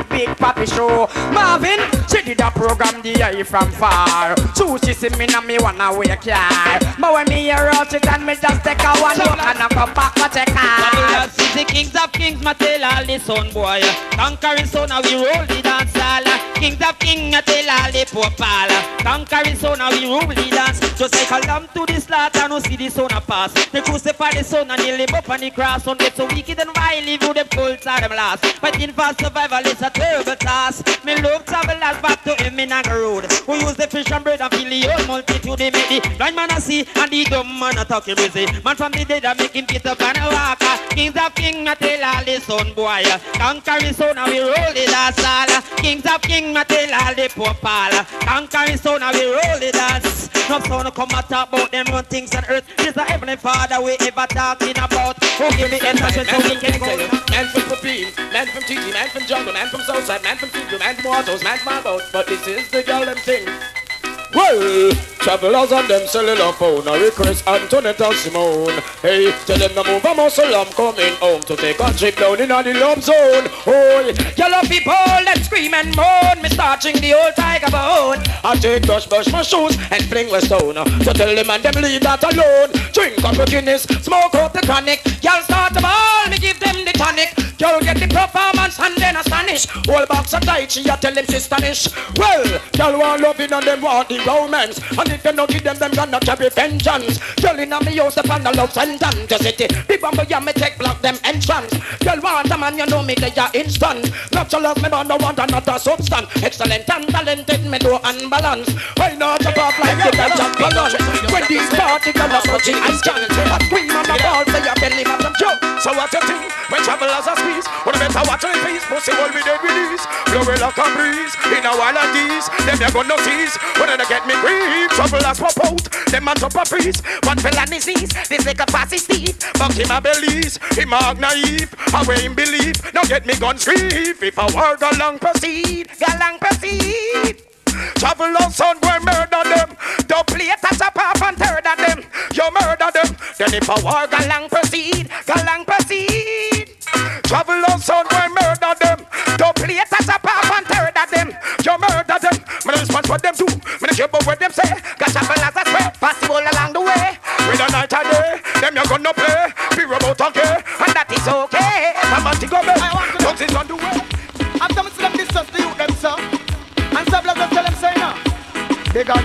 big poppy show. Marvin, she did a program the eye from far. So she see me and me wanna wake her. But when me hear out it and me just take a one look and I come back and take her. The kings of kings, my tell all the son boy. Conquering son, now we roll the dance hall. Kings of kings, I tell all the poor pal. Conquering son, now we roll the dance. Just like a lamb to the slaughter, no see the son a pass. They crucify the son and they live up on the cross. Some get so wicked and wily, view them cults are them last. Fighting for survival is a terrible task. Me love travelers back to him in a road. Who use the fish and bread and fill the whole multitude. They make the blind man a see and the dumb man a talk him busy. Man from the dead a make him get up and a walk. Kings of kings, I tell all the son boy. Conquering son and we roll the dance hall. Kings of kings, I tell all the poor pal. Conquering son and we roll the dance. No son come and talk about them run things on earth. This the heavenly Father we ever talking about. Who give me information so we can go. Man from Papine, man from TT, man from Jungle, man from Southside, man from Field, man from Autos, man from Boat. But this is the girl them thing. Well, travelers on them cellular phone. I request Antoinette and Simone. Hey, tell them to move a muscle. I'm coming home to take a trip down in the love zone. Oh, yellow people that scream and moan. Me starching the old tiger bone. I take brush my shoes and fling my stone. So tell them and them leave that alone. Drink up the Guinness, smoke up the chronic. Y'all start the ball, me give them the tonic. Y'all get the performance and then astonish. Whole box of tight, she a tell them she stanish. Well, y'all want loving and them want the romance. And if you don't give them gonna carry vengeance. Girl in a me house upon the love sentence. Just it, the bumble ya me take block them entrance. Girl want a man, you know me they are instant. Natural love me but no want another substance. Excellent and talented me do unbalance. Why not jump off like the Dutch and balance? When these party girls are approaching and chant. A queen on the ball say your belly man some joke. So what you think? When travelers are squeeze, what better watch in peace? Pussy will be dead with these. Blowing like a breeze in a while of these. Them they gonna seize. When they get me grief, travelers pop out. Them on top of priest. One fell on disease. This like a pass is deep. But him a believes, him a naive. How him believe? Now get me guns grief. If I war galang proceed, galang proceed. Travelers son go murder them. Dubplate as a half and third of them. You murder them. Then if I war galang proceed, galang proceed. Travelers son go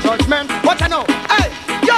judgment. What I know? Hey, yo!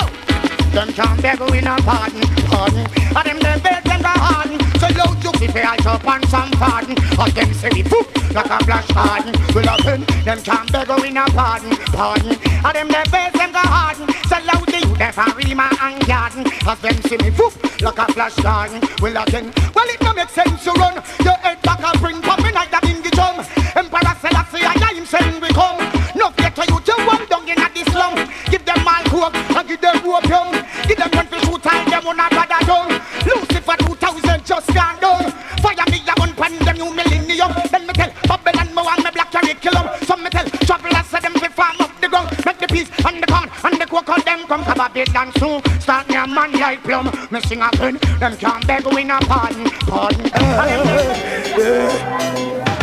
Them can't beg we no pardon, pardon. And them beg them go harden. So loud you if I jump on some pardon. Or them say we poop like a flash garden. Well again, them can't beg we no pardon, pardon. And them beg them go harden. So loud you them for Rima and Garden. As them see me poop like a flash garden. Well again, well it no make sense to run your head back and bring coming like that in the drum. Emperor Selassie, I am saying we come. No get to you to walk down in this slum. Give them all coke and give them opium. Give them one for shoot and them one brother down. Lucifer 2000 just gone down. Fire me a gun pan them new millennium. Then me tell Babylon mo and me black curriculum. Some me tell travelers say them fi farm up the ground. Make the peace and the corn and the coke on them come to Babylon soon. Start me a man like plum. Me sing again. Them can't beg we no pardon, pardon.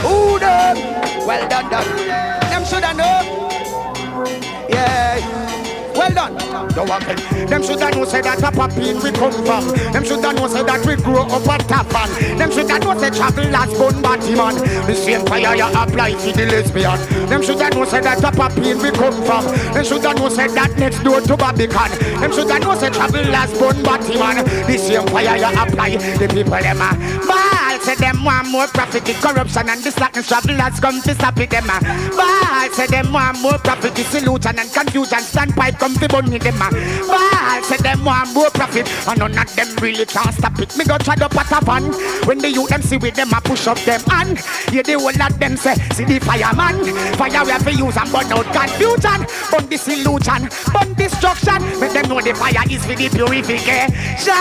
Who them? Well done, done. Them shoulda know. Yeah. Well done. Don't walk in. Them shoulda know say that a papine we come from. Them shoulda know say that we grow up at Tapan. Them shoulda know say travel as bun batty man. The same fire you apply to the lesbian. Them shoulda know say that a papine we come from. Them shoulda know say that next door to Barbican. Them shoulda know say travel as bun batty man. The same fire you apply. The people them a ball say them want more profit. The corruption and the slackness travelers come to stop it them a ball say them want more profit. The solution and confusion standpipe come to bunny them a ball say them want more profit. And none of them really can't stop it. Me go try to pat a van. When the youth them see with them a push up them hand. Yeah the whole of them say see the fireman. Fire we have to use and burn out confusion. Burn disillusion, burn destruction. Make them know the fire is for the purification.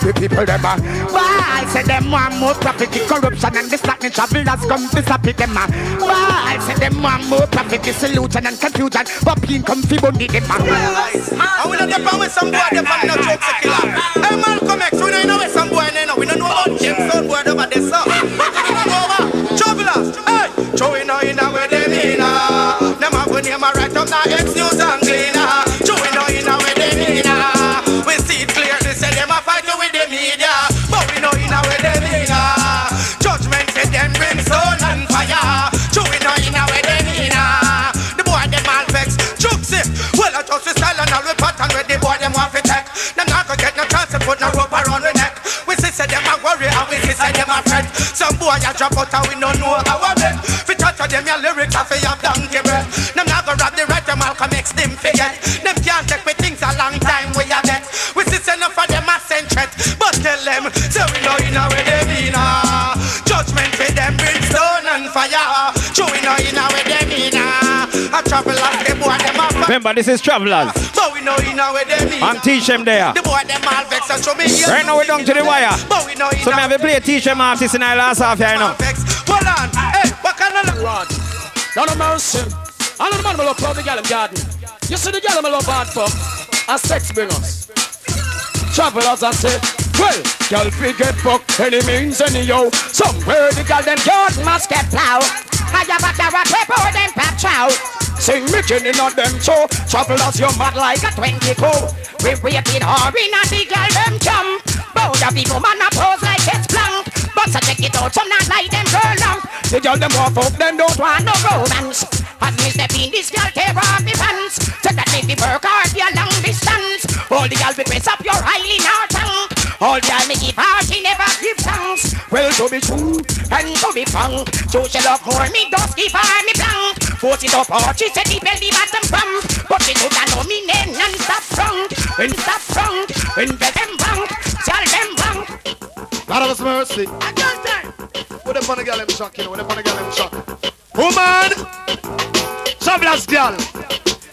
The people them a ball say them want more profit. The corruption and the slackness travelers come to stop it them a ball say them want more profit. The solution and confusion. But pain come fi bunny them a I will not depend with some boy, depend no jokes a killer. Hey Malcolm X, we don't know where some boy no, we don't know about them some boy over there so. Travelers, hey, Joe we know where them in. Them a go name a right up now X News and Gleaner. Joe we know where them in. We see it clear, they say them a fight with the media, but we know where them in. Judgment say them brimstone and fire. Joe we know where them in. The boy them all vex, jokes it. Well I just style and all we pattern where the boy them want to take. Them not gonna get no chance to put no rope around the neck. We see say them a worry and we see say them a fret. Some boy a drop out and we don't know how I bet. Fi touch them your lyrics and fi have donkey breath. Them not gonna rap the right Malcolm X them forget. Them can't take me things a long time we a bet. We see say enough of them a send threat. But tell them say we know where they mean. Judgment for them brimstone and fire. Show we know where they mean. I travel like the boy them a Remember, this is Travelers. but we know where they mean. I'm teach them there. The boy them all vex and show me here. Right now we're down to the wire. But we know So me have to play a teach them artist in our last half here, you know. Hold on, hey, what kind of Rod. None of mercy. I know the man will love the girl in garden. You see the girl I love bad for. A sex bring us. Travelers I say, well, girl we get fucked any means anyhow. Somewhere the girl them garden must get plow. I have a carrot pepper them pap chow. Sing me in on them show. Travelers you mad like a 20 co. We waited hard in a the girl them jump. Both of people man a pose like it's blank. But so check it out, some not like them girl long. The girl them walk up, them don't want no romance. As me step in, this girl tear off me pants. Said that make me work hard for a long distance. All the girl be press up your highly in our tongue. All the girl me give heart, she never give thanks. Well to be true, and to be frank. So she love more, me just give her me blank. Force it up hard, she said the belly bottom pump. But she don't know me name and stop front. And stop front, and bet them bank. Tell them bank. Lord of us mercy. I just time. Put them on the girl in shock, you know. Put them on the girl in shock. Woman, Travelers girl.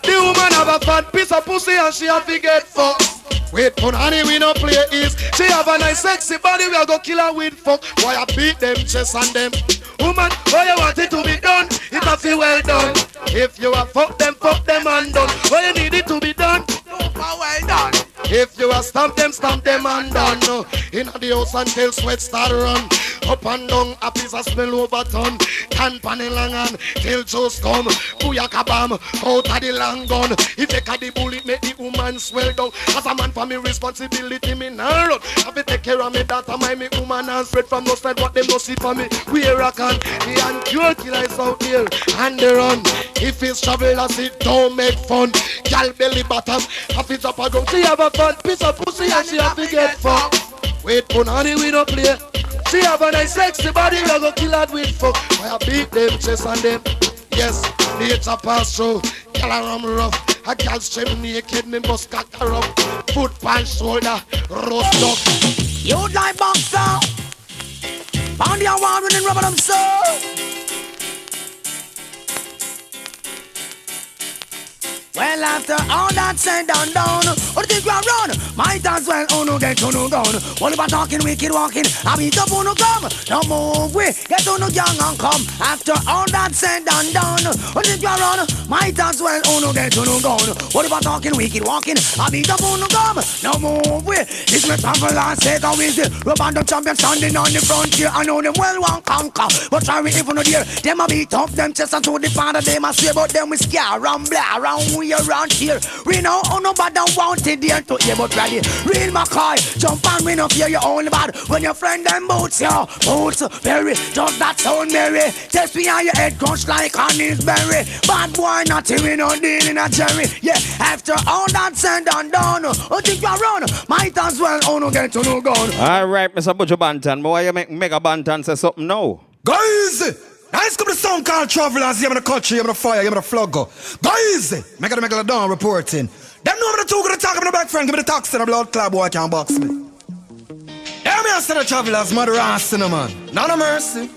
The woman have a fat piece of pussy and she have to get fucked. Wait for honey, we no play is. She have a nice sexy body, we a go kill her with fuck. Why I beat them chest and them. Woman, why you want it to be done? It a feel well done. If you a fuck them and done. Why you need it to be done? Well done. If you a stamp them and done. In the house until sweat start run. Up and down, a piece of smell over ton. Can panel long on, till just come. Booyaka bam, out of the long gun. If you cut the bullet, make the woman swell down. As a man for me responsibility, me nah run. Have to take care of me, that am me woman and spread from no side what them no see for me. Where I can, the uncure killers out here, and they run. If it's travelers, it don't make fun. Gal belly bottom, half it up and go. She have a fun piece of pussy and she have to get fucked. Wait, honey, we don't play. She have a nice sexy body, we go kill her with fuck. I beat them, chest and them. Yes, nature pass through. Gal around rough. A gal straight naked, me must cock her up. Foot pants, shoulder, roast duck. You like boxer? Pound your one running rubber them so. Well, after all that said and done, what do you think you run? Might as well no get to no gun. What about talking wicked walking? I beat up no come. No move we get to no young and come. After all that said and done, what do you think you run? Might as well no get to no gun. What about talking wicked walking? I beat up no come. No move we. This me travel and say go with it. Rub on the champion standing on the frontier. I know them well won't conquer, but try we even no dear. Them a beat up them chest and to the father. Them a say about them we scare and blah around we around here. We know nobody wanted there to hear but ready. Real McCoy, jump on we no fear you only bad. When your friend them boots you, boots very. Does that sound merry? Just behind your head crunch like honey's berry. Bad boy not we no dealing a jerry. Yeah, after all that said and done, who think you run? Might as well no get to no gun. Alright, Mr. Butcher Bantan, but why you make Mega Bantan say something now? Guys! Nice come the song called Travelers, you have the country, you have the fire, you have the flood go. Guys! Make it down reporting. Them know I'm the two gonna talk, I'm the back friend, give me the tax and the blood club boy can't box me. Yeah, me I say the Travelers, mother ass in the man. None of mercy.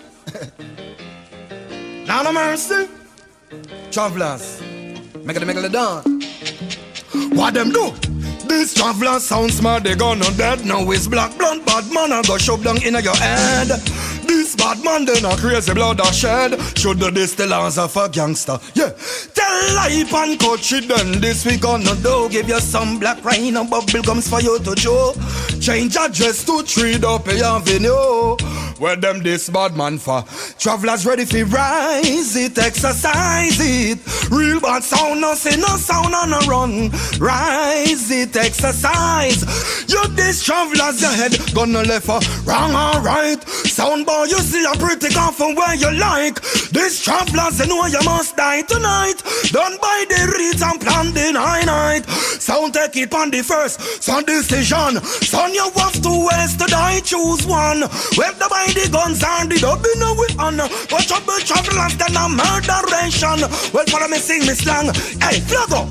None of mercy. Travelers. Make it down. What them do? This traveler sound smart, they gone on dead. Now it's black blunt, bad man, I go shove down in your head. This bad man, they not crazy blood I shed. Should the distillers of a gangster. Yeah, tell life and coach it then. This we gonna do. Give you some black rain and bubble gums for you to chew. Change address to 3 Dopey Avenue. Where them this bad man for? Travelers ready for rise it, exercise it. Real bad sound, no say no sound on a run. Rise it, exercise. You this travelers your head gonna left or wrong or right. Sound boy you see a pretty come from where you like. This travelers they know you must die tonight. Done by the reeds and plan the night. Sound take it on the first son decision. Son you have to waste to die, choose one. Well the by the guns and the dub in a way on. But trouble travelers then a murderation. Well follow me sing me slang. Hey flag up.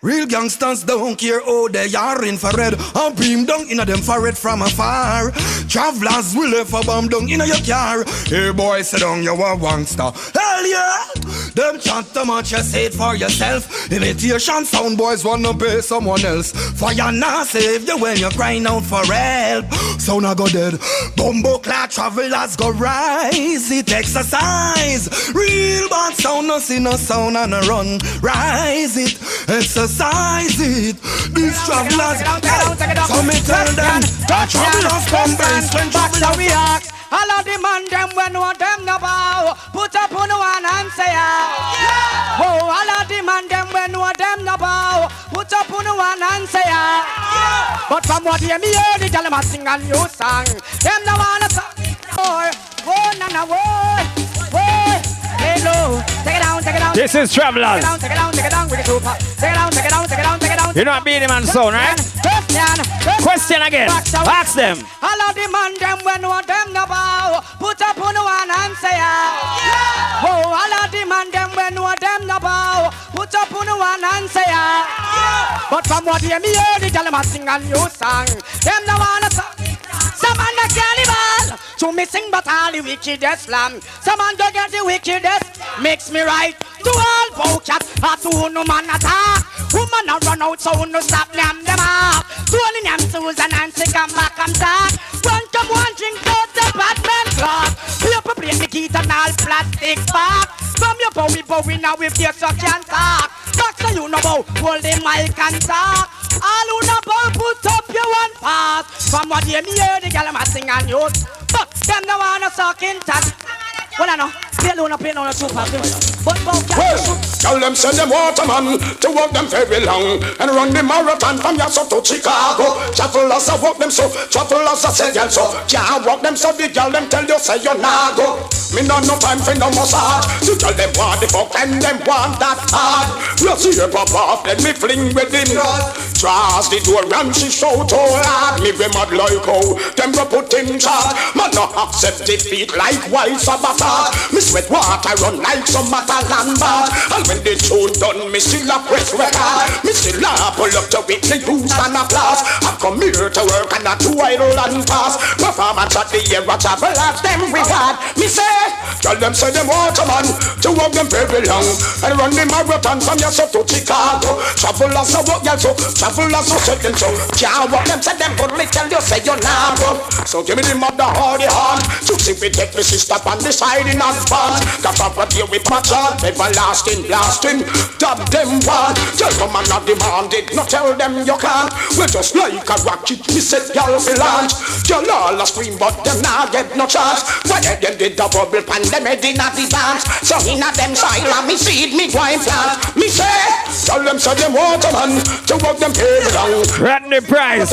Real gangsters don't care how they are infrared. And beam down in a them forehead from afar. Travelers will left a bomb down in a your car. Hey boy, sit down, you a gangster. Hell yeah! Them chant too much, you say it for yourself. Imitation sound boys wanna pay someone else. Fire not save you when you're crying out for help. Sound a go dead. Bumbo clad travelers go rise. It exercise. Real bad sound, no see no sound and a run. Rise it, exercise it. These travelers, so me tell them, travelers come best when travelers we ask. All of the man them when no them no bow. Put up on one and say yeah. Oh, all of the man them when no them no bow. Put up on one and say yeah. But from what you me hear, the gentleman sing a new song. Them no wanna song. Oh, na na, boy. Hello, take it down, take it down. This is Travelers. Take it down, take it down, with the super. Take it down, take it down, take it down, take it down. You're not beating man sound, right? Question again. Ask them. All of the man them when no them no bow. Put up on one and say yeah. Oh, all of the man them when no them no bow. Put up on one and say yeah. But from what you me hear, the gentleman sing a new song. Them no wanna song. Some man a cannibal. To me sing but all the wickedest slam. Some man go get the wickedest. Makes me right. To all poachers, to no man attack. Woman a run out so no stop them up. To only them Susan and she come back and talk. One drink out the Batman clock. Paper plate, Nikita and all plastic back. From your bowie now with your so can't talk. Boxer you know about, hold the mic and talk. All who know about, put up your one pass. From what you hear, the girl must sing and youth. But them no wanna suck in touch. Well I know, play no two parts. But tell them send them waterman to walk them very long and run the marathon from Yasso to Chicago. Travelers a walk them so, travelers a say them so. Can't walk them so, the girl them tell you say you nah go. Me no time for no massage. To tell them want the fuck and them want that hard. You see her pop off, let me fling with him. Trust the door and she shout so hard. Me be mad like how them go put in charge. Man no accept defeat like white sabotage. Me sweat water run like some Matalan bar. And when the tune done, me still a press record. Me still a pull up to it, the use and applause. I come here to work and not to idle and pass. Performance at the year, what travel at them reward. Me say, tell them say them waterman. To walk them very long. And run the marathon from yourself to Chicago. Travel as a walk, so travel as a second so. Can't walk them, say them good little, you say you're not broke. So give me the mother or the heart. To see we take the sister on the side in advance. Got property with my child, everlasting blasting. Dub them one. Tell them I'm not demanded, not tell them you can't. We're just like a rocket, me said y'all be launch. Y'all all a scream but them not get no chance. Why them did the bubble pan, them head in a the dance. So in a them style and me seed me wine plant. Me say, tell them so them waterman. To walk them pay down. Randy Price,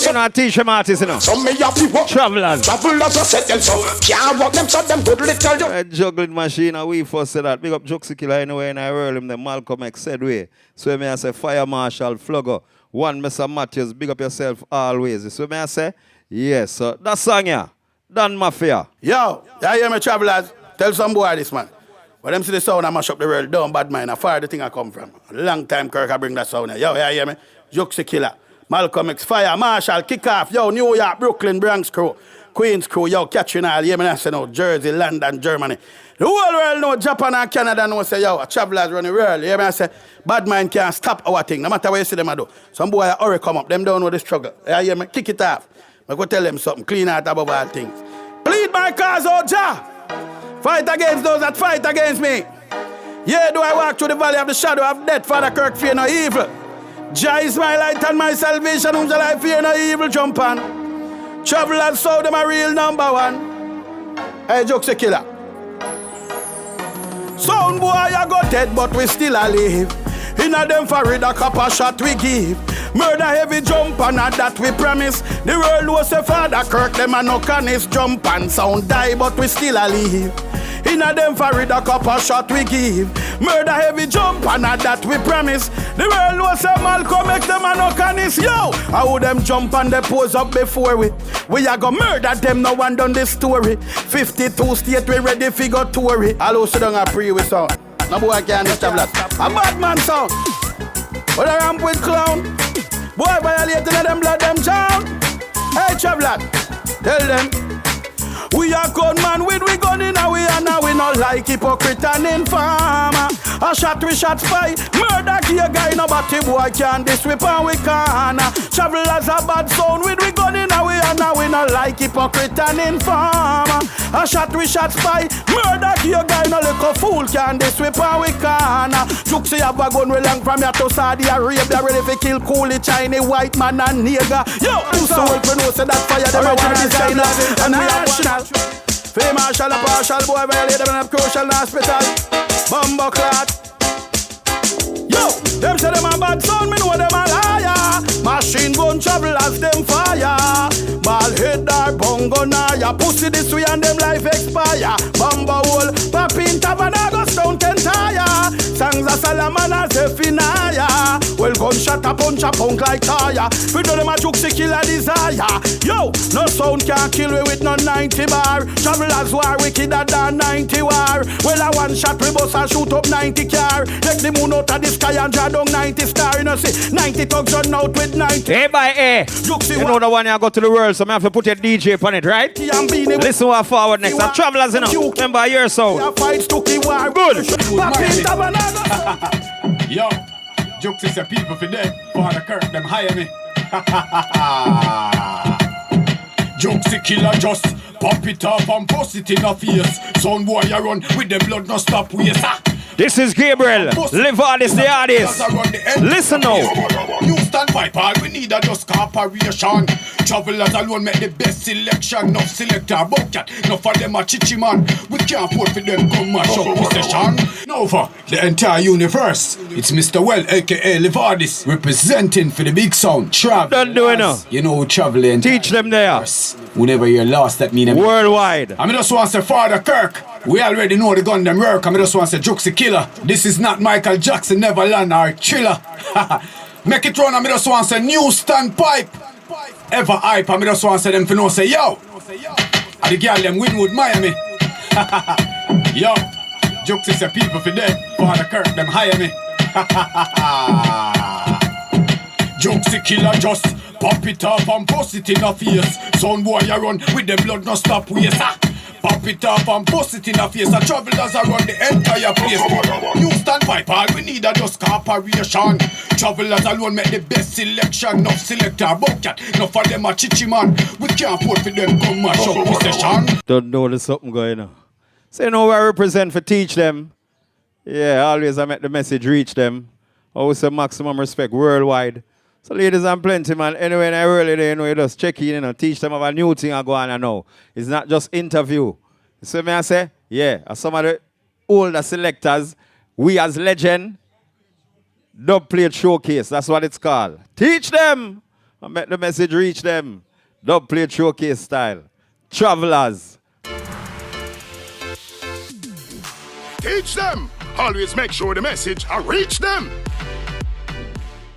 you know, teach them artists, you know. Some me have to walk. Travelers. Travelers are set them so. Can't walk them so them good little you. Juggling machine, and we first said that. Big up Juxi Killer anyway, and I roll him the Malcolm X said way. So may I say Fire Marshal Flugger. One Mr. Matthews, big up yourself always. So may I say, yes, so that song here, Dan Mafia. Yo, you hear me, travelers? Tell some boy this, man. When them see the sound, I mash up the world, don't bad mind, I fire the thing I come from. A long time Kirk I bring that sound here. Yo, you hear me? Juxi Killer, Malcolm X, Fire Marshal, Kick Off, yo, New York, Brooklyn, Bronx crew, Queens crew, yo, catching all, hear me, I say no, Jersey, London, Germany. The whole world know, Japan and Canada know, say, yo, travelers run the world. You hear me? I say, bad mind can't stop our thing, no matter what you see them I do. Some boy already come up, them don't know the struggle. You hear me? Kick it off. I go tell them something, clean out above all things. Plead my cause, oh Jah. Fight against those that fight against me. Yeah, do I walk through the valley of the shadow of death, Father Kirk, fear no evil. Jah is my light and my salvation, whom shall I fear no evil, jump on. Travelers saw them a real number one. Hey, Juxi Killer. Sound boy, I go dead, but we still alive. Inna them for read a copper shot we give. Murder heavy jump and that we promise. The world was a Father Kirk, them a no canis. Jump and sound die, but we still alive. Inna them for read a copper shot we give. Murder heavy jump and that we promise. The world was a Malcolm X, them a no canis. Yo, how them jump and they pose up before we a go murder them, no one done this story. 52 state we ready figure Tory. Hello, sit down and pray with sound. No boy can't establish. A bad man sound. But I ramp with clown. Boy violating them blood them down. Hey traveler, tell them we are gunman with we gun in we and now we not like hypocrite and informer. A shot we shot spy. Murder gear guy nobody boy can this whip and we can. Travelers a bad sound with we gun in we and now we not like hypocrite and informer. A shot we shot spy. Murder gear guy no little fool can this whip and we can. Juxi have a gun we long from here to Saudi Arabia ready for kill coolie Chinese white man and nigger. Yo, who's so well for know say that fire them a want designer and we are national. Fame marshal a partial boy violate them in a crucial hospital. Bumbo clot. Yo, them say them a bad son, me know them a liar. Machine gun travel as them fire. Ball head or bongo naya. Pussy this way and them life expire. Bumbo hole, pop in tavern August can tire. Songs a Salaman as a finaya. Well gunshot a punch a punk like tire. We do them a Juxi Killer desire. Yo, no sound can kill we with no 90 bar. Travelers war wickeder than 90 war. Well a one shot we bust and shoot up 90 car. Let the moon out of the sky and draw down 90 star. You know see 90 thugs run out with 90. Hey by A, Juxi you know the one you go to the world, so I have to put your DJ on it, right? Listen what forward next. And travelers, you know, remember your sound. Good. Yo, Juxi say people for dead. Father Kirk, them hire me. Juxi Killer just pop it up and bust it in a face. Sound boy you run with the blood no stop waste. This is Gabriel. Live all this the artist. Listen now. You stand by Paul, we need a just corporation. Travelers alone make the best selection. No selector bucket, no for them a chichi man. We can't afford for them come mash up possession. Now for the entire universe, it's Mr. Well, aka Levardis, representing for the big sound. Travel. Don't do it now. You know traveling. Teach them there. Whenever you're lost, that mean worldwide. I mean just want to say Father Kirk. We already know the gun them work, and I just want to say Juxi killer. This is not Michael Jackson, Neverland or Thriller. Make it run, and I just want to say new standpipe. Ever hype, and I just want to say them for no say yo. And the girl them Winwood, Miami. Yo, Juxi say people for dead. Father Kirk them hire me. Juxi killer just pop it off and bust it in the face. Son boy you run with the blood no stop waste. Pop it off and bust it in the face. And travelers around the entire place. New standpipe, all we need are just corporation. Travelers alone make the best selection. Enough selector, bucket, enough of them a chichi man. We can't afford for them come mash up the session. Don't know there's something going on. Say no I represent for teach them. Yeah, always I make the message reach them. Always say maximum respect worldwide. So ladies and plenty, man, anyway, in early day, you just check in, teach them of a new thing I go on and know. It's not just interview. You see me I say? Yeah, as some of the older selectors, we as legend, dubplate showcase, that's what it's called. Teach them and make the message reach them. Dubplate showcase style. Travelers. Teach them. Always make sure the message reach them.